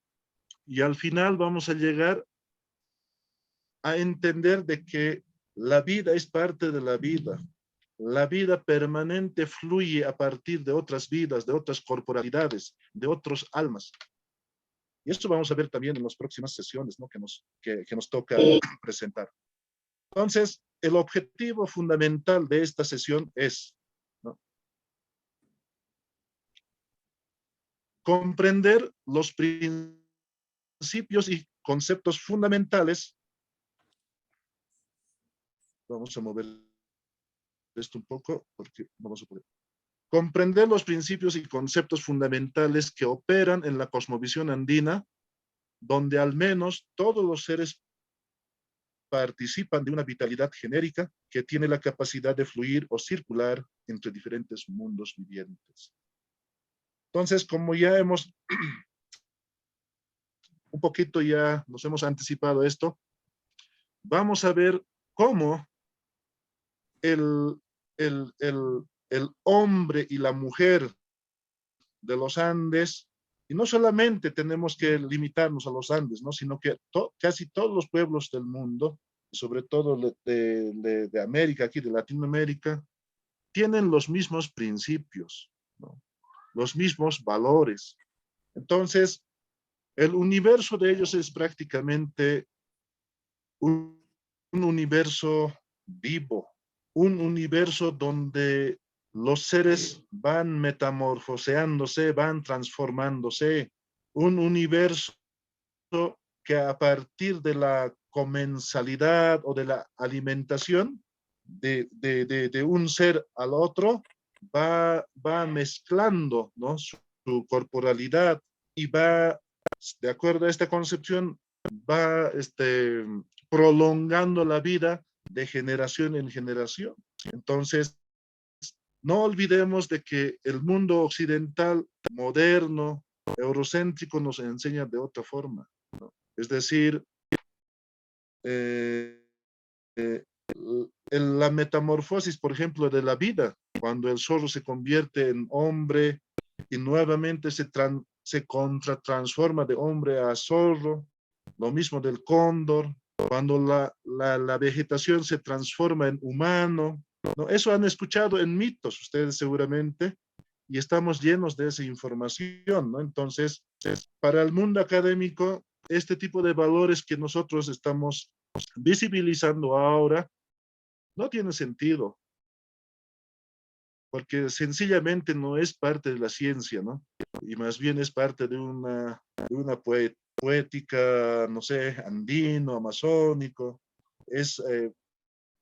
y al final vamos a llegar a entender de que la vida es parte de la vida. La vida permanente fluye a partir de otras vidas, de otras corporalidades, de otros almas. Y esto vamos a ver también en las próximas sesiones, ¿no? que nos toca presentar. Entonces, el objetivo fundamental de esta sesión es, ¿no?, comprender los principios y conceptos fundamentales. Vamos a mover esto un poco porque vamos a poder comprender los principios y conceptos fundamentales que operan en la cosmovisión andina, donde al menos todos los seres participan de una vitalidad genérica que tiene la capacidad de fluir o circular entre diferentes mundos vivientes. Entonces, como ya hemos un poquito ya nos hemos anticipado esto, vamos a ver cómo el hombre y la mujer de los Andes, y no solamente tenemos que limitarnos a los Andes, ¿no?, sino que casi todos los pueblos del mundo, sobre todo de América, aquí de Latinoamérica, tienen los mismos principios, ¿no?, los mismos valores. Entonces, el universo de ellos es prácticamente un universo vivo, un universo donde los seres van metamorfoseándose, van transformándose, un universo que a partir de la comensalidad o de la alimentación de un ser al otro, va mezclando, ¿no?, su corporalidad y va, de acuerdo a esta concepción, va prolongando la vida de generación en generación. Entonces, no olvidemos de que el mundo occidental, moderno, eurocéntrico, nos enseña de otra forma, ¿no? Es decir, la metamorfosis, por ejemplo, de la vida, cuando el zorro se convierte en hombre y nuevamente se transforma de hombre a zorro, lo mismo del cóndor, cuando la vegetación se transforma en humano, ¿no? Eso han escuchado en mitos ustedes seguramente, y estamos llenos de esa información, ¿no? Entonces, para el mundo académico, este tipo de valores que nosotros estamos visibilizando ahora no tiene sentido, porque sencillamente no es parte de la ciencia, ¿no? Y más bien es parte de una poética, no sé, andino, amazónico, es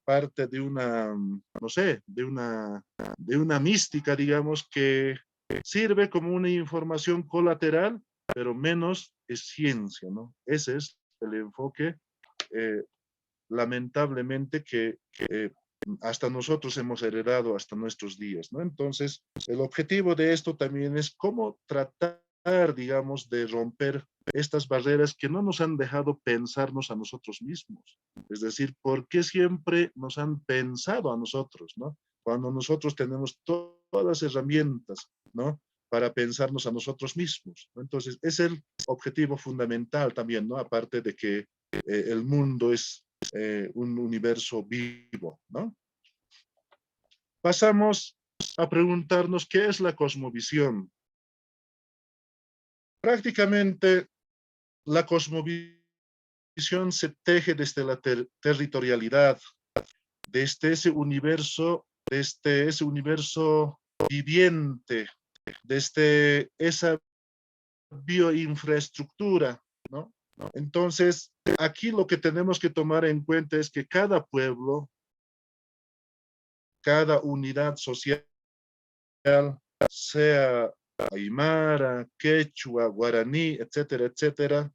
parte de una, no sé, de una mística, digamos, que sirve como una información colateral, pero menos es ciencia, ¿no? Ese es el enfoque, lamentablemente, que hasta nosotros hemos heredado hasta nuestros días, ¿no? Entonces, el objetivo de esto también es cómo tratar, digamos, de romper estas barreras que no nos han dejado pensarnos a nosotros mismos. Es decir, ¿por qué siempre nos han pensado a nosotros, ¿no? Cuando nosotros tenemos todas las herramientas, ¿no?, para pensarnos a nosotros mismos, ¿no? Entonces, es el objetivo fundamental también, ¿no? Aparte de que el mundo es un universo vivo, ¿no? Pasamos a preguntarnos qué es la cosmovisión. Prácticamente la cosmovisión se teje desde la territorialidad, desde ese universo viviente, desde esa bioinfraestructura, ¿no? Entonces, aquí lo que tenemos que tomar en cuenta es que cada pueblo, cada unidad social, sea aymara, quechua, guaraní, etcétera, etcétera,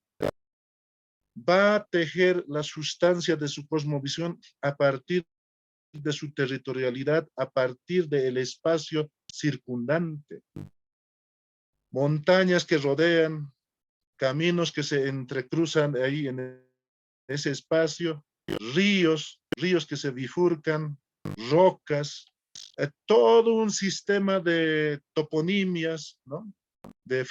va a tejer la sustancia de su cosmovisión a partir de su territorialidad, a partir del espacio circundante. Montañas que rodean, caminos que se entrecruzan ahí en ese espacio, ríos que se bifurcan, rocas, todo un sistema de toponimias, ¿no? De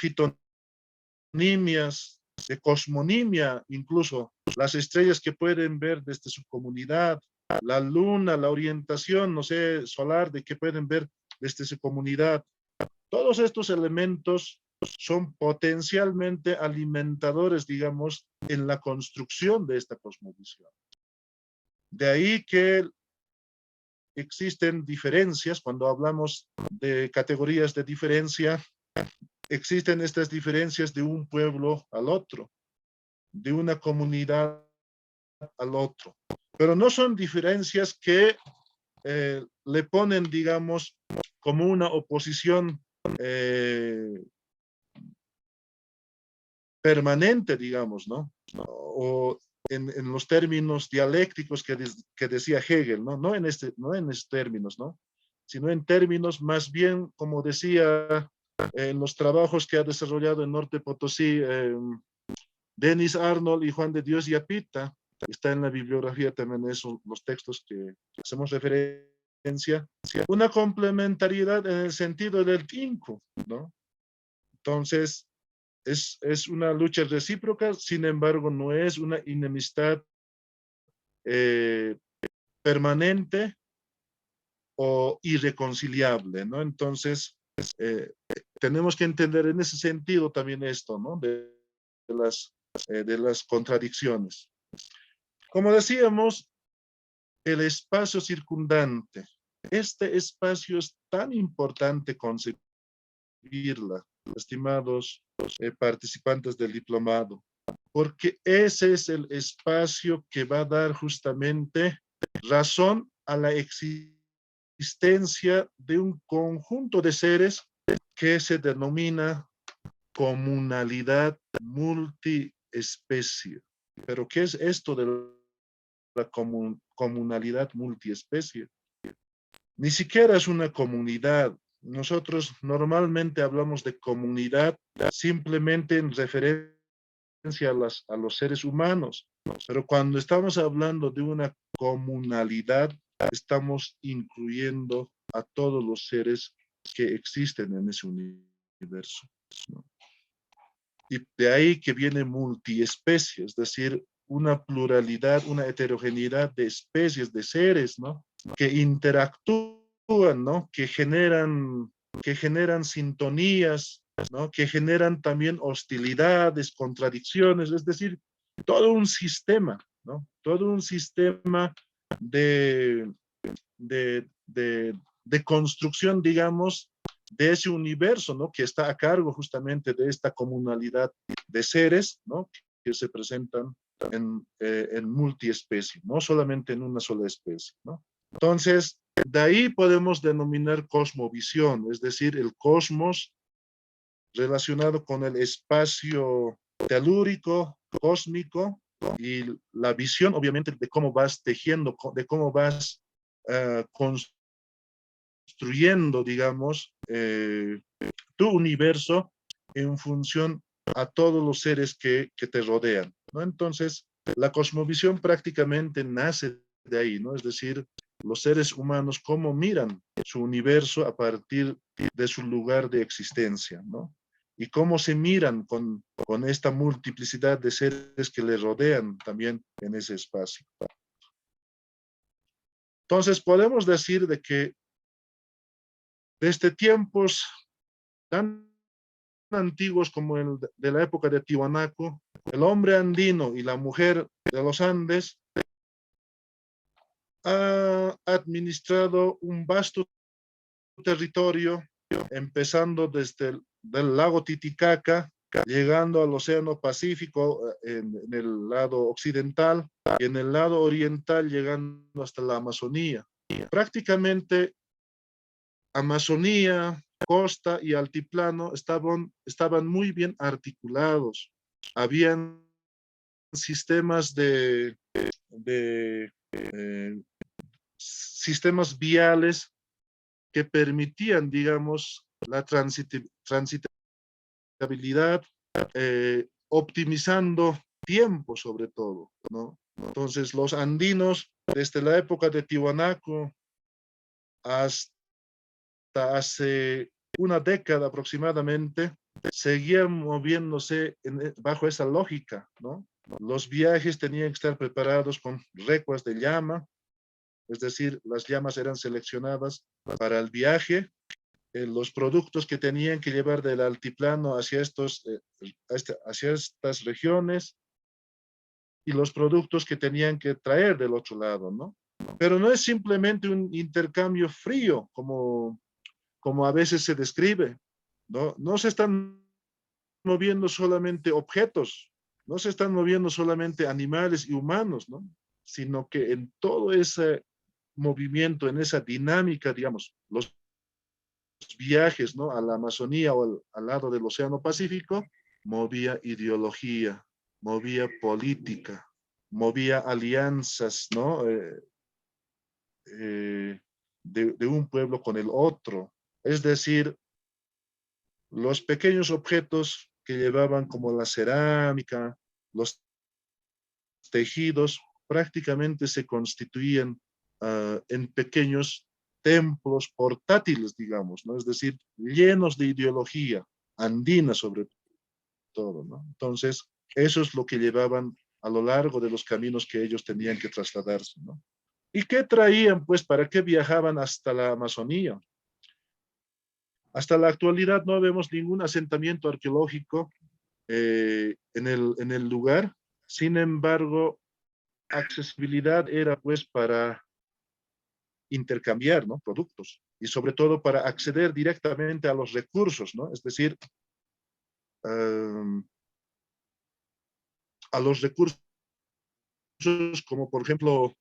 fitonimias, de cosmonimia, incluso las estrellas que pueden ver desde su comunidad, la luna, la orientación, no sé, solar, de que pueden ver desde su comunidad. Todos estos elementos son potencialmente alimentadores, digamos, en la construcción de esta cosmovisión. De ahí que existen diferencias, cuando hablamos de categorías de diferencia, existen estas diferencias de un pueblo al otro, de una comunidad al otro. Pero no son diferencias que le ponen, digamos, como una oposición permanente, digamos, ¿no? O en los términos dialécticos que decía Hegel, ¿no? No en estos términos, ¿no? Sino en términos más bien, como decía en los trabajos que ha desarrollado en Norte Potosí, Denis Arnold y Juan de Dios Yapita, está en la bibliografía también esos los textos que hacemos referencia, una complementariedad en el sentido del tinco, ¿no? Entonces, es una lucha recíproca, sin embargo, no es una enemistad permanente o irreconciliable, ¿no? Entonces, tenemos que entender en ese sentido también esto, ¿no? De las contradicciones. Como decíamos, el espacio circundante. Este espacio es tan importante concebirla, estimados participantes del diplomado, porque ese es el espacio que va a dar justamente razón a la existencia de un conjunto de seres que se denomina comunalidad multiespecie. ¿Pero qué es esto de la comunalidad multiespecie? Ni siquiera es una comunidad. Nosotros normalmente hablamos de comunidad simplemente en referencia a los seres humanos, pero cuando estamos hablando de una comunalidad, estamos incluyendo a todos los seres que existen en ese universo, ¿no? Y de ahí que viene multiespecie, es decir, una pluralidad, una heterogeneidad de especies, de seres, ¿no? Que interactúan, ¿no? Que generan sintonías, ¿no? Que generan también hostilidades, contradicciones, es decir, todo un sistema, ¿no? Todo un sistema de construcción, digamos, de ese universo, ¿no? Que está a cargo justamente de esta comunalidad de seres, ¿no? Que se presentan en multiespecie, no solamente en una sola especie, ¿no? Entonces, de ahí podemos denominar cosmovisión, es decir, el cosmos relacionado con el espacio telúrico, cósmico, y la visión, obviamente, de cómo vas tejiendo, de cómo vas construyendo, digamos, tu universo en función a todos los seres que te rodean, ¿no? Entonces, la cosmovisión prácticamente nace de ahí, ¿no? Es decir, los seres humanos cómo miran su universo a partir de su lugar de existencia, ¿no? Y cómo se miran con esta multiplicidad de seres que le rodean también en ese espacio. Entonces, podemos decir de que desde tiempos tan antiguos como el de la época de Tiwanaku, el hombre andino y la mujer de los Andes ha administrado un vasto territorio, empezando desde el lago Titicaca llegando al Océano Pacífico en el lado occidental y en el lado oriental llegando hasta la Amazonía. Prácticamente Amazonía, costa y altiplano estaban muy bien articulados. Habían sistemas sistemas viales que permitían, digamos, la transitabilidad, optimizando tiempo sobre todo, ¿no? Entonces, los andinos, desde la época de Tiwanaku hasta hace una década aproximadamente, seguían moviéndose bajo esa lógica, ¿no? Los viajes tenían que estar preparados con recuas de llama, es decir, las llamas eran seleccionadas para el viaje, los productos que tenían que llevar del altiplano hacia estas regiones y los productos que tenían que traer del otro lado, ¿no? Pero no es simplemente un intercambio frío, como a veces se describe, ¿no? No se están moviendo solamente objetos, no se están moviendo solamente animales y humanos, ¿no? Sino que en todo ese movimiento, en esa dinámica, digamos, los viajes, ¿no? A la Amazonía o al lado del Océano Pacífico, movía ideología, movía política, movía alianzas, ¿no? De un pueblo con el otro. Es decir, los pequeños objetos que llevaban como la cerámica, los tejidos, prácticamente se constituían en pequeños templos portátiles, digamos, ¿no? Es decir, llenos de ideología andina sobre todo, ¿no? Entonces, eso es lo que llevaban a lo largo de los caminos que ellos tenían que trasladarse, ¿no? ¿Y qué traían, pues? ¿Para qué viajaban hasta la Amazonía? Hasta la actualidad no vemos ningún asentamiento arqueológico en el lugar. Sin embargo, accesibilidad era pues para intercambiar, ¿no? Productos y sobre todo para acceder directamente a los recursos, ¿no? Es decir, a los recursos como por ejemplo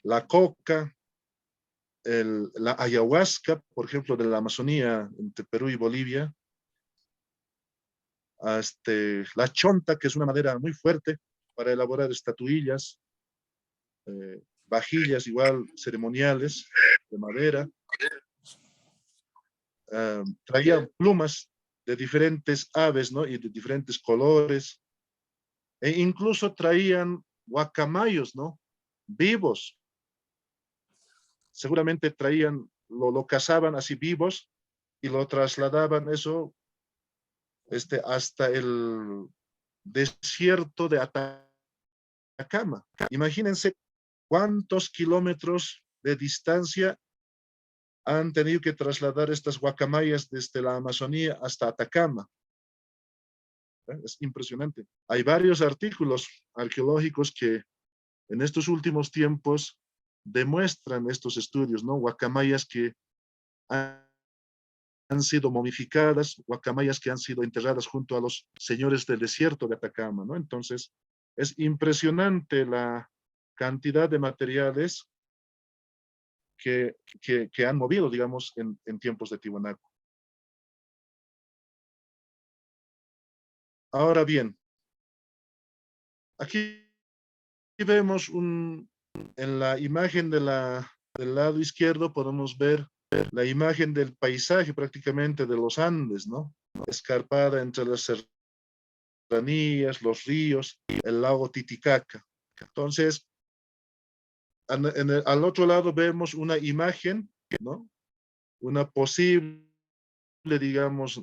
la coca, la ayahuasca, por ejemplo, de la Amazonía, entre Perú y Bolivia, la chonta, que es una madera muy fuerte para elaborar estatuillas, vajillas igual ceremoniales de madera, traían plumas de diferentes aves, ¿no? Y de diferentes colores, e incluso traían guacamayos, ¿no? Vivos. Seguramente traían, lo cazaban así vivos y lo trasladaban eso hasta el desierto de Atacama. Imagínense cuántos kilómetros de distancia han tenido que trasladar estas guacamayas desde la Amazonía hasta Atacama. Es impresionante. Hay varios artículos arqueológicos que en estos últimos tiempos demuestran estos estudios, ¿no? Guacamayas que han sido momificadas, guacamayas que han sido enterradas junto a los señores del desierto de Atacama, ¿no? Entonces, es impresionante la cantidad de materiales que han movido, digamos, en tiempos de Tiwanaku. Ahora bien, aquí vemos en la imagen del lado izquierdo podemos ver la imagen del paisaje prácticamente de los Andes, ¿no? Escarpada entre las serranías, los ríos, el lago Titicaca. Entonces, al otro lado vemos una imagen, ¿no? Una posible, digamos,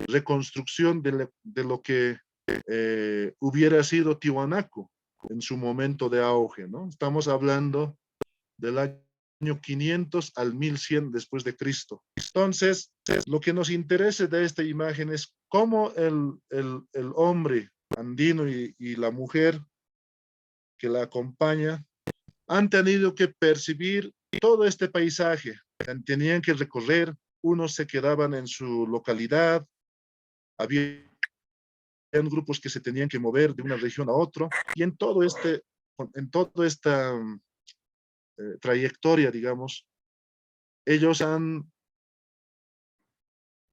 reconstrucción de lo que hubiera sido Tiwanaku en su momento de auge, ¿no? Estamos hablando del año 500 al 1100 después de Cristo. Entonces, lo que nos interesa de esta imagen es cómo el hombre andino y la mujer que la acompaña han tenido que percibir todo este paisaje. Tenían que recorrer, unos se quedaban en su localidad, había grupos que se tenían que mover de una región a otra, y en toda esta trayectoria, digamos, ellos han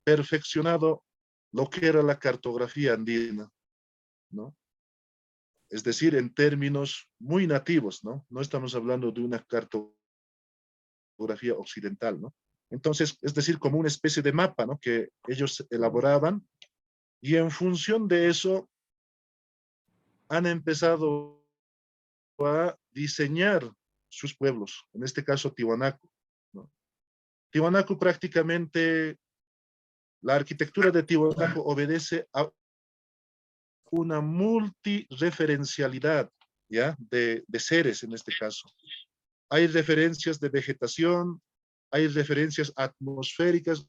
perfeccionado lo que era la cartografía andina, ¿no? Es decir, en términos muy nativos, ¿no? No estamos hablando de una cartografía occidental, ¿no? Entonces, es decir, como una especie de mapa, ¿no? Que ellos elaboraban, y en función de eso han empezado a diseñar sus pueblos, en este caso Tiwanaku, ¿no? Tiwanaku prácticamente, la arquitectura de Tiwanaku obedece a una multireferencialidad, ¿ya? De seres en este caso. Hay referencias de vegetación, hay referencias atmosféricas,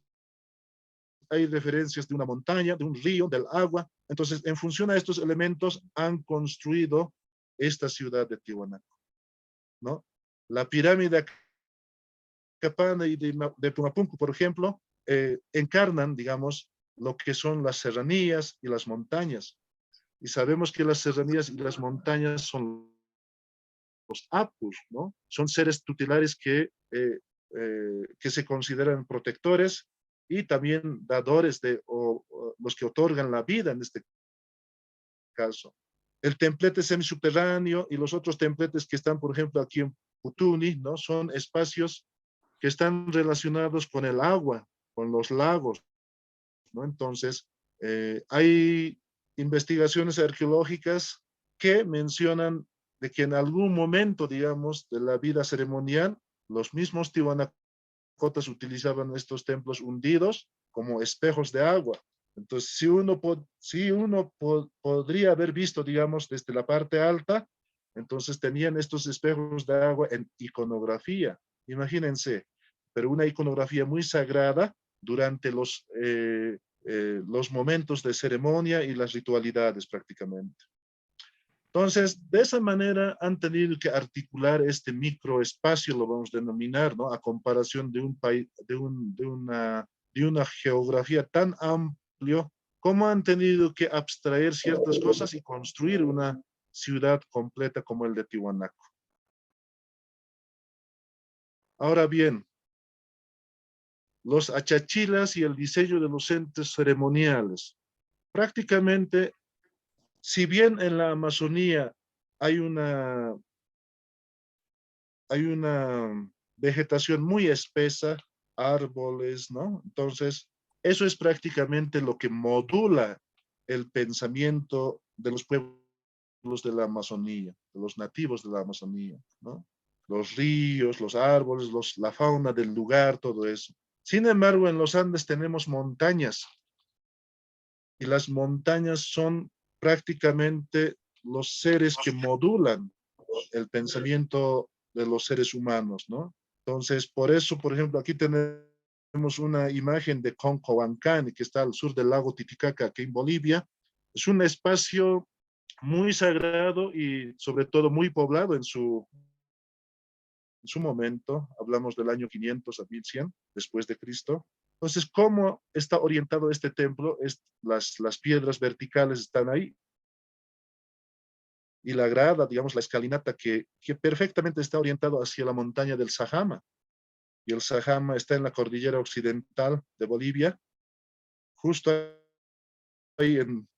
hay referencias de una montaña, de un río, del agua. Entonces, en función a estos elementos, han construido esta ciudad de Tiwanaku, ¿no? La pirámide Capana y de Pumapunku, por ejemplo, encarnan, digamos, lo que son las serranías y las montañas. Y sabemos que las serranías y las montañas son los apus, ¿no? Son seres tutelares que se consideran protectores y también dadores o los que otorgan la vida en este caso. El templete semisubterráneo y los otros templetes que están, por ejemplo, aquí en Putuni, ¿no? Son espacios que están relacionados con el agua, con los lagos, ¿no? Entonces, hay investigaciones arqueológicas que mencionan de que en algún momento, digamos, de la vida ceremonial, los mismos tiwanacotas utilizaban estos templos hundidos como espejos de agua. Entonces, si uno podría haber visto, digamos, desde la parte alta, entonces tenían estos espejos de agua en iconografía. Imagínense, pero una iconografía muy sagrada durante los momentos de ceremonia y las ritualidades prácticamente. Entonces, de esa manera han tenido que articular este microespacio, lo vamos a denominar, ¿no? A comparación de un país, de una geografía tan amplio, como han tenido que abstraer ciertas cosas y construir una ciudad completa como el de Tiwanaku. Ahora bien, los achachilas y el diseño de los entes ceremoniales. Prácticamente, si bien en la Amazonía hay una vegetación muy espesa, árboles, ¿no? Entonces, eso es prácticamente lo que modula el pensamiento de los pueblos de la Amazonía, de los nativos de la Amazonía, ¿no? Los ríos, los árboles, la fauna del lugar, todo eso. Sin embargo, en los Andes tenemos montañas, y las montañas son prácticamente los seres que modulan el pensamiento de los seres humanos, ¿no? Entonces, por eso, por ejemplo, aquí tenemos una imagen de Concohuancán, que está al sur del lago Titicaca, aquí en Bolivia. Es un espacio muy sagrado y sobre todo muy poblado en su momento. Hablamos del año 500 a 1100 después de Cristo. Entonces, ¿cómo está orientado este templo? Las piedras verticales están ahí. Y la grada, digamos, la escalinata que perfectamente está orientado hacia la montaña del Sajama. Y el Sajama está en la cordillera occidental de Bolivia, justo ahí en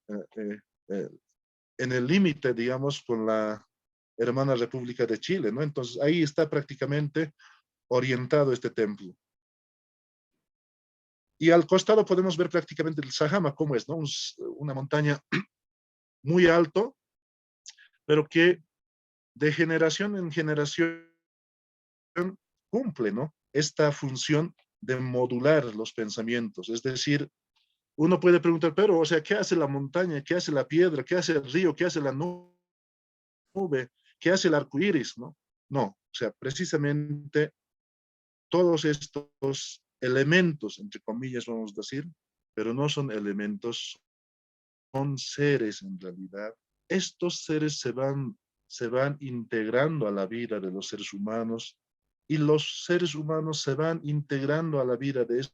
el límite, digamos, con la hermana República de Chile, ¿no? Entonces, ahí está prácticamente orientado este templo. Y al costado podemos ver prácticamente el Sajama, cómo es, ¿no? Una montaña muy alto, pero que de generación en generación cumple, ¿no? Esta función de modular los pensamientos. Es decir, uno puede preguntar, pero, o sea, ¿qué hace la montaña? ¿Qué hace la piedra? ¿Qué hace el río? ¿Qué hace la nube? ¿Qué hace el arco iris? ¿No? No, o sea, precisamente todos estos elementos, entre comillas, vamos a decir, pero no son elementos, son seres en realidad. Estos seres se van integrando a la vida de los seres humanos, y los seres humanos se van integrando a la vida de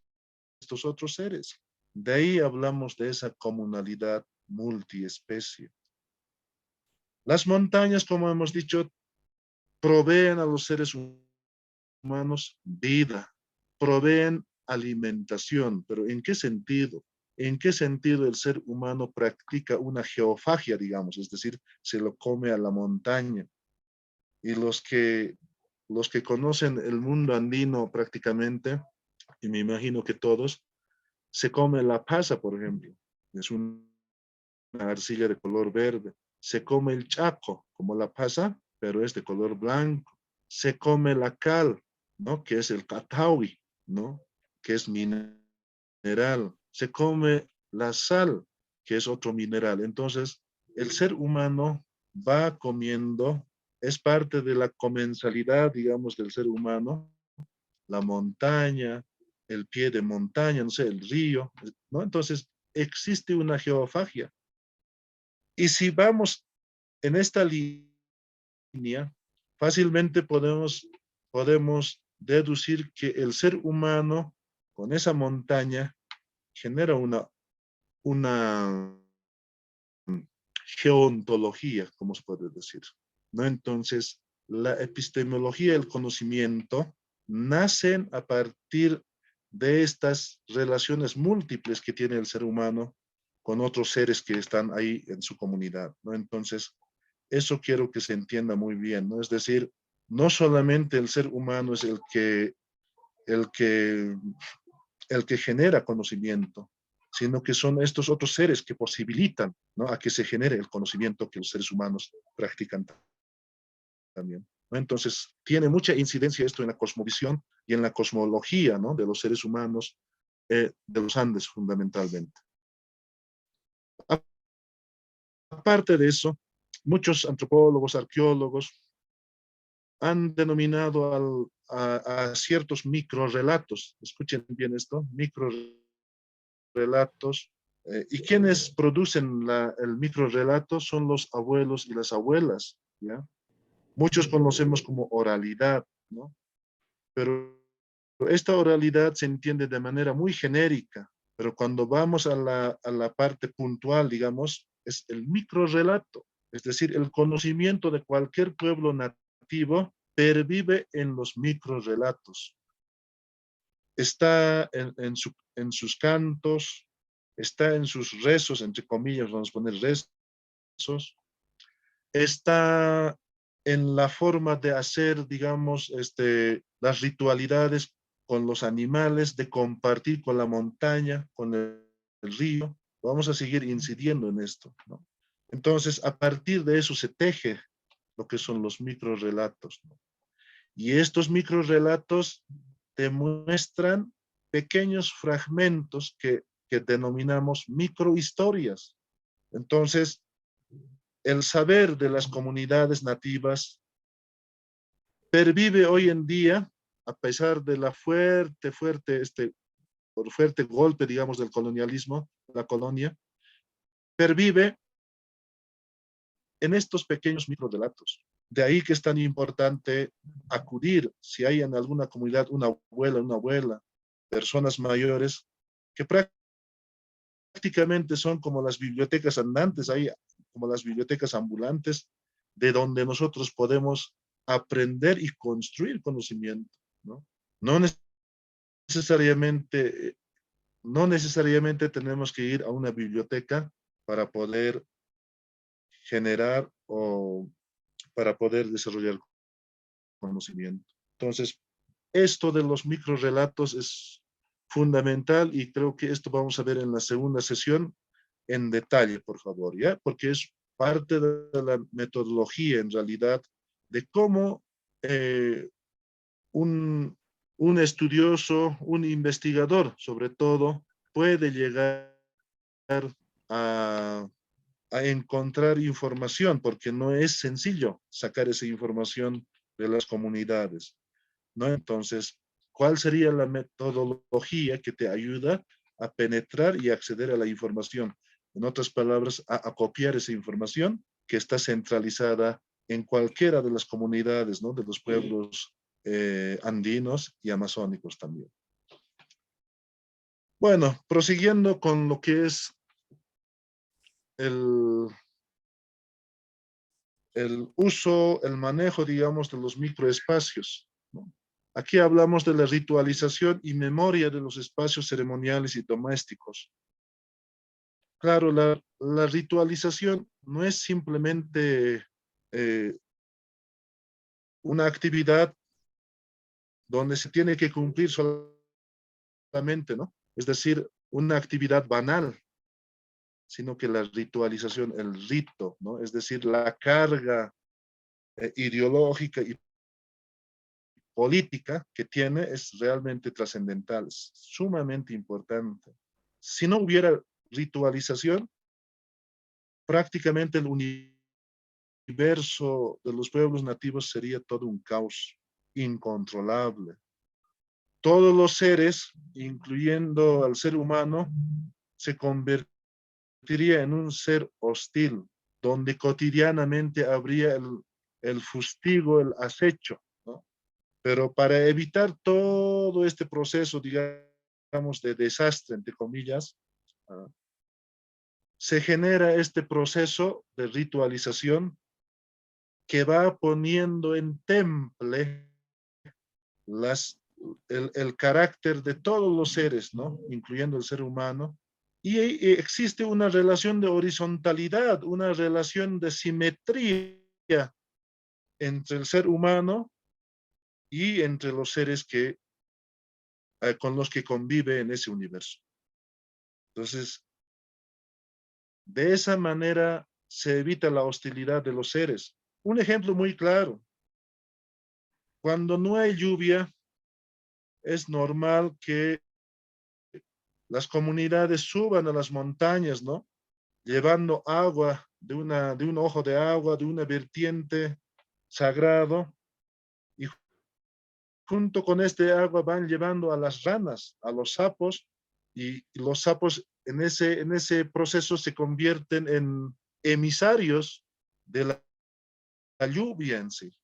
estos otros seres. De ahí hablamos de esa comunalidad multiespecie. Las montañas, como hemos dicho, proveen a los seres humanos vida, proveen alimentación, pero ¿en qué sentido? ¿En qué sentido el ser humano practica una geofagia, digamos? Es decir, se lo come a la montaña. Y los que conocen el mundo andino prácticamente, y me imagino que todos, se come la pasa, por ejemplo. Es una arcilla de color verde. Se come el chaco, como la pasa, pero es de color blanco. Se come la cal, ¿no? Que es el catawi, ¿no? Que es mineral. Se come la sal, que es otro mineral. Entonces, el ser humano va comiendo, es parte de la comensalidad, digamos, del ser humano, la montaña, el pie de montaña, no sé, el río, ¿no? Entonces, existe una geofagia. Y si vamos en esta línea, fácilmente podemos deducir que el ser humano con esa montaña genera una geontología, como se puede decir, ¿no? Entonces, la epistemología y el conocimiento nacen a partir de estas relaciones múltiples que tiene el ser humano con otros seres que están ahí en su comunidad, ¿no? Entonces, eso quiero que se entienda muy bien, ¿no? Es decir, no solamente el ser humano es el que genera conocimiento, sino que son estos otros seres que posibilitan, ¿no? A que se genere el conocimiento que los seres humanos practican también, ¿no? Entonces, tiene mucha incidencia esto en la cosmovisión y en la cosmología, ¿no? De los seres humanos, de los Andes fundamentalmente. Aparte de eso, muchos antropólogos, arqueólogos, han denominado a ciertos microrrelatos, escuchen bien esto, microrrelatos, y quienes producen el microrrelato son los abuelos y las abuelas, ¿ya? Muchos conocemos como oralidad, ¿no? Pero esta oralidad se entiende de manera muy genérica, pero cuando vamos a la parte puntual, digamos, es el microrrelato, es decir, el conocimiento de cualquier pueblo nativo pervive en los microrrelatos. Está en sus cantos, está en sus rezos, entre comillas, vamos a poner rezos, está en la forma de hacer, digamos, las ritualidades con los animales, de compartir con la montaña, con el río. Vamos a seguir incidiendo en esto, ¿no? Entonces, a partir de eso se teje lo que son los microrrelatos, ¿no? Y estos microrrelatos demuestran pequeños fragmentos que denominamos microhistorias. Entonces, el saber de las comunidades nativas pervive hoy en día, a pesar de la fuerte golpe, digamos, del colonialismo, la colonia, pervive en estos pequeños microrrelatos. De ahí que es tan importante acudir, si hay en alguna comunidad una abuela, personas mayores, que prácticamente son como las bibliotecas andantes, ahí, como las bibliotecas ambulantes, de donde nosotros podemos aprender y construir conocimiento, ¿no? No necesariamente tenemos que ir a una biblioteca para poder generar o para poder desarrollar conocimiento. Entonces, esto de los microrrelatos es fundamental y creo que esto vamos a ver en la segunda sesión en detalle, por favor, ¿ya? Porque es parte de la metodología, en realidad, de cómo un estudioso, un investigador, sobre todo, puede llegar a encontrar información, porque no es sencillo sacar esa información de las comunidades, ¿no? Entonces, ¿cuál sería la metodología que te ayuda a penetrar y acceder a la información? En otras palabras, a copiar esa información que está centralizada en cualquiera de las comunidades, ¿no? De los pueblos andinos y amazónicos también. Bueno, prosiguiendo con lo que es el uso, el manejo, digamos, de los microespacios, ¿no? Aquí hablamos de la ritualización y memoria de los espacios ceremoniales y domésticos. Claro, la ritualización no es simplemente una actividad donde se tiene que cumplir solamente, ¿no? Es decir, una actividad banal, sino que la ritualización, el rito, ¿no? Es decir, la carga ideológica y política que tiene es realmente trascendental, es sumamente importante. Si no hubiera ritualización, prácticamente el universo de los pueblos nativos sería todo un caos incontrolable. Todos los seres, incluyendo al ser humano, se convertiría en un ser hostil, donde cotidianamente habría el fustigo, el acecho, ¿no? Pero para evitar todo este proceso, digamos, de desastre, entre comillas, se genera este proceso de ritualización que va poniendo en temple el carácter de todos los seres, ¿no? Incluyendo el ser humano. Y existe una relación de horizontalidad, una relación de simetría entre el ser humano y entre los seres con los que convive en ese universo. Entonces, de esa manera se evita la hostilidad de los seres. Un ejemplo muy claro. Cuando no hay lluvia, es normal que las comunidades suban a las montañas, ¿no? Llevando agua de un ojo de agua, de una vertiente sagrado, y junto con este agua van llevando a las ranas, a los sapos, y los sapos en ese proceso se convierten en emisarios de la lluvia en sí.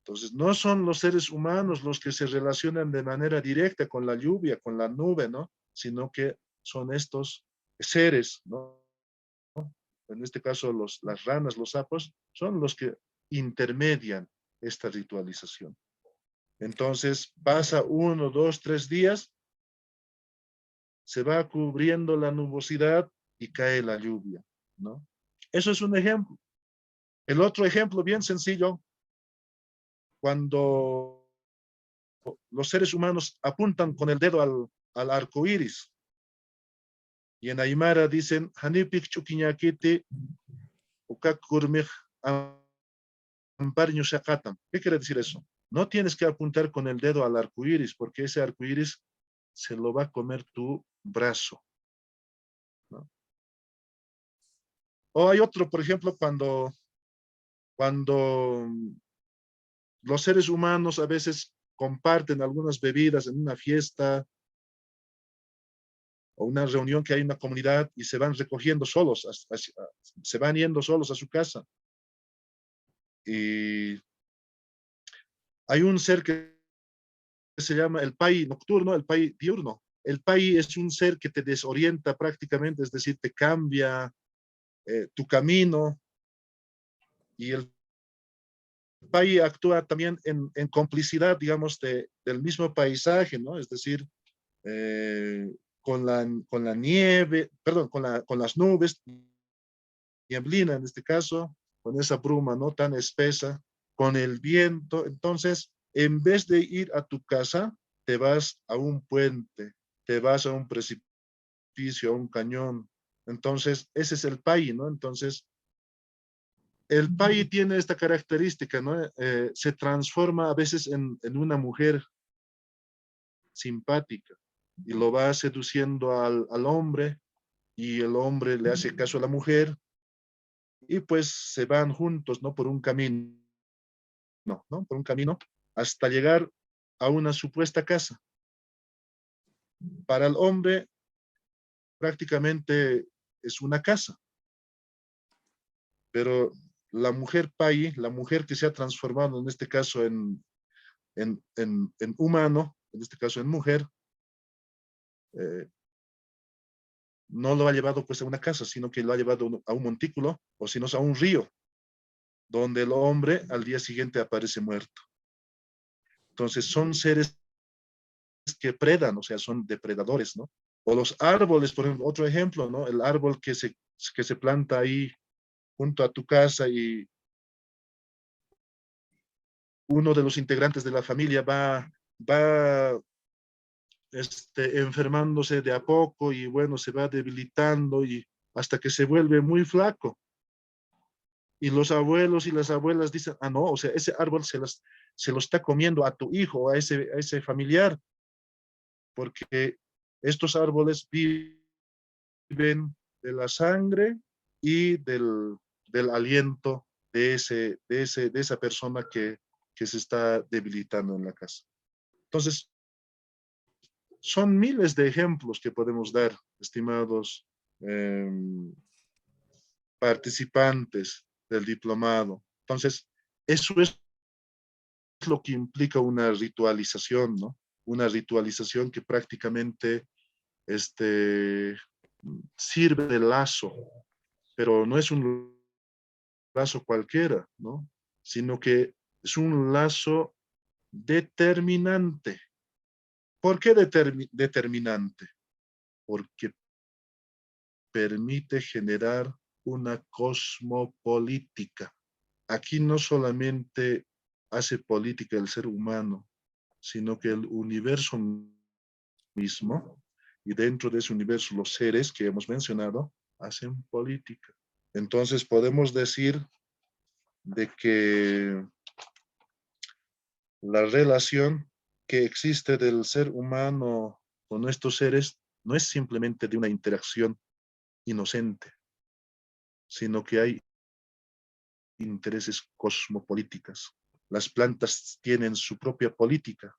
Entonces, no son los seres humanos los que se relacionan de manera directa con la lluvia, con la nube, ¿no? Sino que son estos seres, ¿no? En este caso, las ranas, los sapos, son los que intermedian esta ritualización. Entonces, pasa 1, 2, 3 días, se va cubriendo la nubosidad y cae la lluvia, ¿no? Eso es un ejemplo. El otro ejemplo bien sencillo, cuando los seres humanos apuntan con el dedo al arco iris, y en Aymara dicen, Hanipik chukiñakiti, ukakurmij amparño shakatam. ¿Qué quiere decir eso? No tienes que apuntar con el dedo al arco iris, porque ese arco iris se lo va a comer tu brazo, ¿no? O hay otro, por ejemplo, cuando los seres humanos a veces comparten algunas bebidas en una fiesta o una reunión que hay en una comunidad y se van recogiendo solos, se van yendo solos a su casa. Y hay un ser que se llama el pai nocturno, el pai diurno. El pai es un ser que te desorienta prácticamente, es decir, te cambia tu camino, y el pai actúa también en complicidad, digamos, del mismo paisaje, ¿no? Es decir, con la nieve, perdón, con las nubes, nieblina en este caso, con esa bruma no tan espesa, con el viento. Entonces, en vez de ir a tu casa, te vas a un puente, te vas a un precipicio, a un cañón. Entonces, ese es el pai, ¿no? Entonces, el pai tiene esta característica, ¿no? Se transforma a veces en una mujer simpática y lo va seduciendo al hombre, y el hombre le hace caso a la mujer, y pues se van juntos, ¿no? Por un camino, ¿no? Por un camino hasta llegar a una supuesta casa. Para el hombre prácticamente es una casa, pero la mujer pai, la mujer que se ha transformado en este caso en humano, en este caso en mujer, no lo ha llevado pues a una casa, sino que lo ha llevado a un montículo, o si no a un río, donde el hombre al día siguiente aparece muerto. Entonces son seres que predan, o sea, son depredadores, ¿no? O los árboles, por ejemplo, otro ejemplo, ¿no? El árbol que se planta ahí junto a tu casa y uno de los integrantes de la familia va enfermándose de a poco y bueno, se va debilitando y hasta que se vuelve muy flaco. Y los abuelos y las abuelas dicen, ah, no, o sea, ese árbol se lo está comiendo a tu hijo o a ese familiar, porque estos árboles viven de la sangre y del aliento de esa persona que se está debilitando en la casa. Entonces, son miles de ejemplos que podemos dar, estimados participantes del diplomado. Entonces, eso es lo que implica una ritualización, ¿no? Una ritualización que prácticamente sirve de lazo, pero no es un lazo cualquiera, ¿no? Sino que es un lazo determinante. ¿Por qué determinante? Porque permite generar una cosmopolítica. Aquí no solamente hace política el ser humano, sino que el universo mismo, y dentro de ese universo los seres que hemos mencionado, hacen política. Entonces podemos decir de que la relación que existe del ser humano con estos seres no es simplemente de una interacción inocente, sino que hay intereses cosmopolíticas. Las plantas tienen su propia política,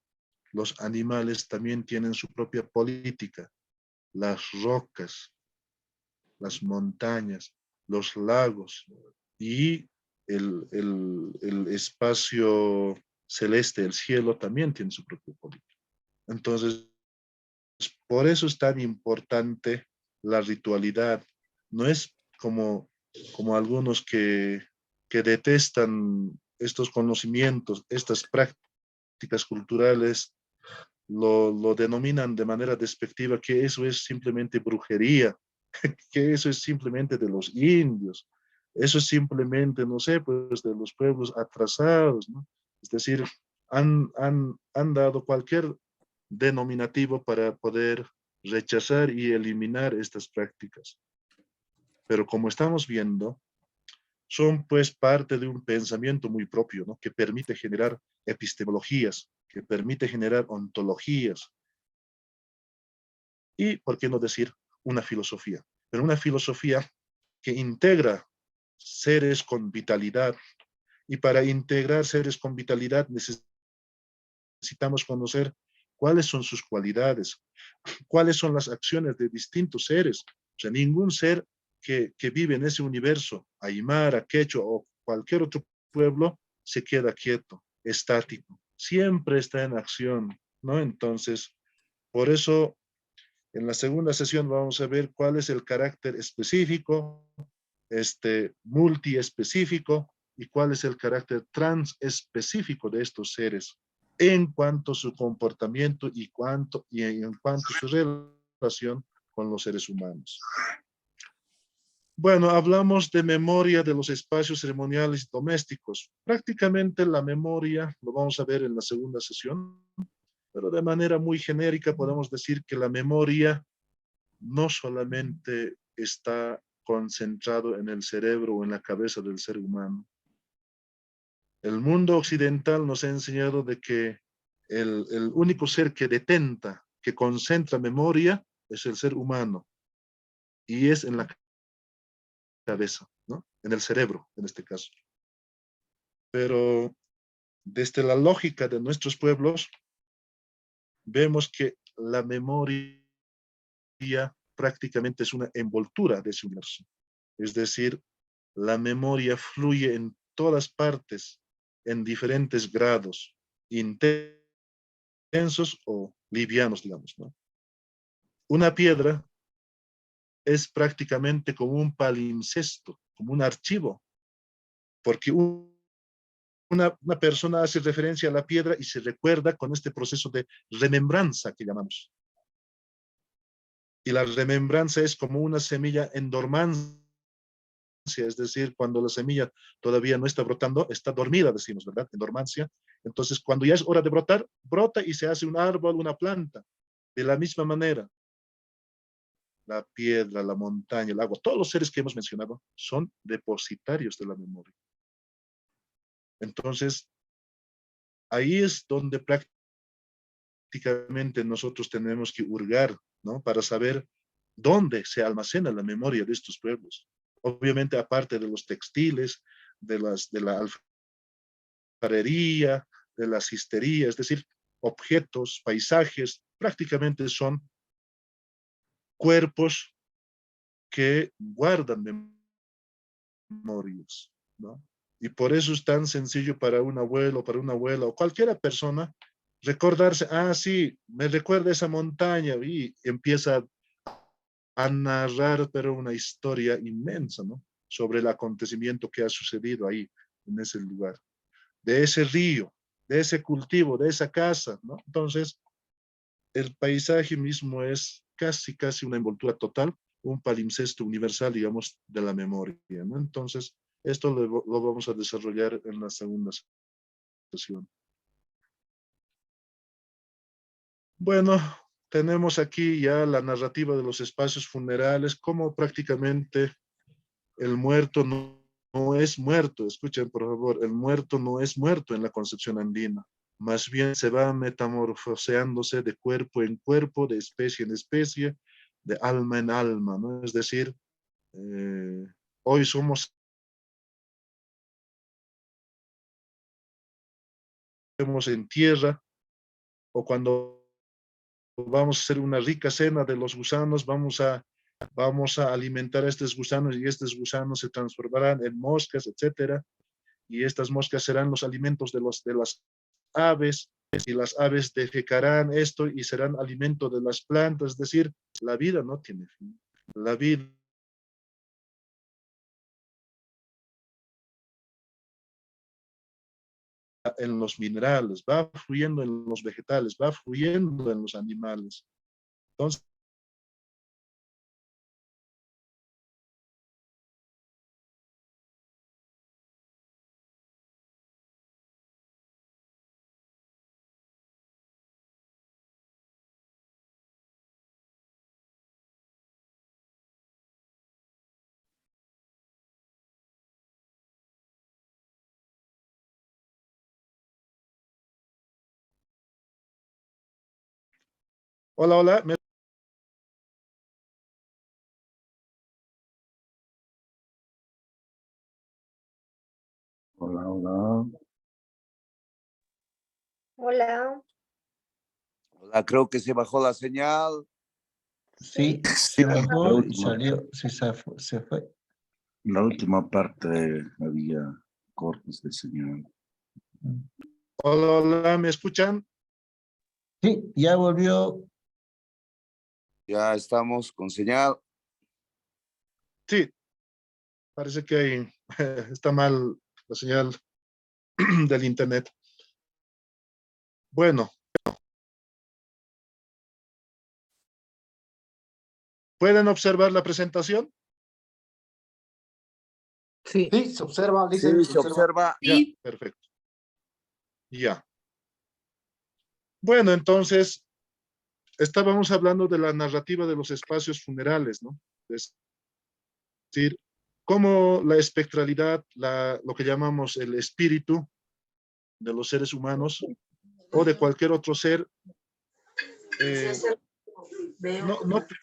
los animales también tienen su propia política, las rocas, las montañas, los lagos y el espacio celeste, el cielo, también tiene su propia política. Entonces, por eso es tan importante la ritualidad. No es como algunos que detestan estos conocimientos, estas prácticas culturales, lo denominan de manera despectiva, que eso es simplemente brujería, que eso es simplemente de los indios, eso es simplemente, no sé, pues de los pueblos atrasados, ¿no? Es decir, han dado cualquier denominativo para poder rechazar y eliminar estas prácticas. Pero como estamos viendo, son pues parte de un pensamiento muy propio, ¿no? Que permite generar epistemologías, que permite generar ontologías y, ¿por qué no decir, una filosofía? Pero una filosofía que integra seres con vitalidad, y para integrar seres con vitalidad necesitamos conocer cuáles son sus cualidades, cuáles son las acciones de distintos seres. O sea, ningún ser que vive en ese universo, aymara, quechua o cualquier otro pueblo, se queda quieto, estático. Siempre está en acción, ¿no? Entonces, por eso, en la segunda sesión vamos a ver cuál es el carácter específico, multiespecífico, y cuál es el carácter transespecífico de estos seres en cuanto a su comportamiento y en cuanto a su relación con los seres humanos. Bueno, hablamos de memoria de los espacios ceremoniales domésticos. Prácticamente la memoria lo vamos a ver en la segunda sesión, pero de manera muy genérica podemos decir que la memoria no solamente está concentrado en el cerebro o en la cabeza del ser humano. El mundo occidental nos ha enseñado de que el único ser que detenta, que concentra memoria, es el ser humano. Y es en la cabeza, ¿no? En el cerebro, en este caso. Pero desde la lógica de nuestros pueblos, vemos que la memoria prácticamente es una envoltura de ese universo. Es decir, la memoria fluye en todas partes, en diferentes grados, intensos o livianos, digamos, ¿no? Una piedra es prácticamente como un palimpsesto, como un archivo, porque una persona hace referencia a la piedra y se recuerda con este proceso de remembranza que llamamos. Y la remembranza es como una semilla en dormancia, es decir, cuando la semilla todavía no está brotando, está dormida, decimos, ¿verdad? En dormancia. Entonces, cuando ya es hora de brotar, brota y se hace un árbol, una planta. De la misma manera, la piedra, la montaña, el agua, todos los seres que hemos mencionado son depositarios de la memoria. Entonces, ahí es donde prácticamente nosotros tenemos que hurgar, ¿no? Para saber dónde se almacena la memoria de estos pueblos. Obviamente, aparte de los textiles, de la alfarería, de la cistería, es decir, objetos, paisajes, prácticamente son cuerpos que guardan memorias, ¿no? Y por eso es tan sencillo para un abuelo, para una abuela o cualquier persona recordarse, ah, sí, me recuerda esa montaña y empieza a narrar, pero una historia inmensa, ¿no? Sobre el acontecimiento que ha sucedido ahí, en ese lugar, de ese río, de ese cultivo, de esa casa, ¿no? Entonces, el paisaje mismo es casi una envoltura total, un palimpsesto universal, digamos, de la memoria, ¿no? Entonces, esto lo vamos a desarrollar en la segunda sesión. Bueno, tenemos aquí ya la narrativa de los espacios funerales, como prácticamente el muerto no es muerto. Escuchen, por favor, el muerto no es muerto en la concepción andina. Más bien se va metamorfoseándose de cuerpo en cuerpo, de especie en especie, de alma en alma, ¿no? Es decir, hoy somos en tierra, o cuando vamos a hacer una rica cena de los gusanos, vamos a alimentar a estos gusanos y estos gusanos se transformarán en moscas, etcétera, y estas moscas serán los alimentos de las aves, y las aves defecarán esto y serán alimento de las plantas, es decir, la vida no tiene fin. La vida en los minerales, va fluyendo en los vegetales, va fluyendo en los animales. Entonces, hola, hola. Hola, hola. Hola. Hola, creo que se bajó la señal. Sí, se bajó y salió, se fue. La última parte había cortes de señal. Hola, hola, ¿me escuchan? Sí, ya volvió. Ya estamos con señal. Sí, parece que está mal la señal del internet. Bueno, ¿pueden observar la presentación? Sí. Sí, se observa, dice. Sí, se observa. Ya, perfecto. Ya. Bueno, entonces, estábamos hablando de la narrativa de los espacios funerales, ¿no? Es decir, cómo la espectralidad, lo que llamamos el espíritu de los seres humanos o de cualquier otro ser,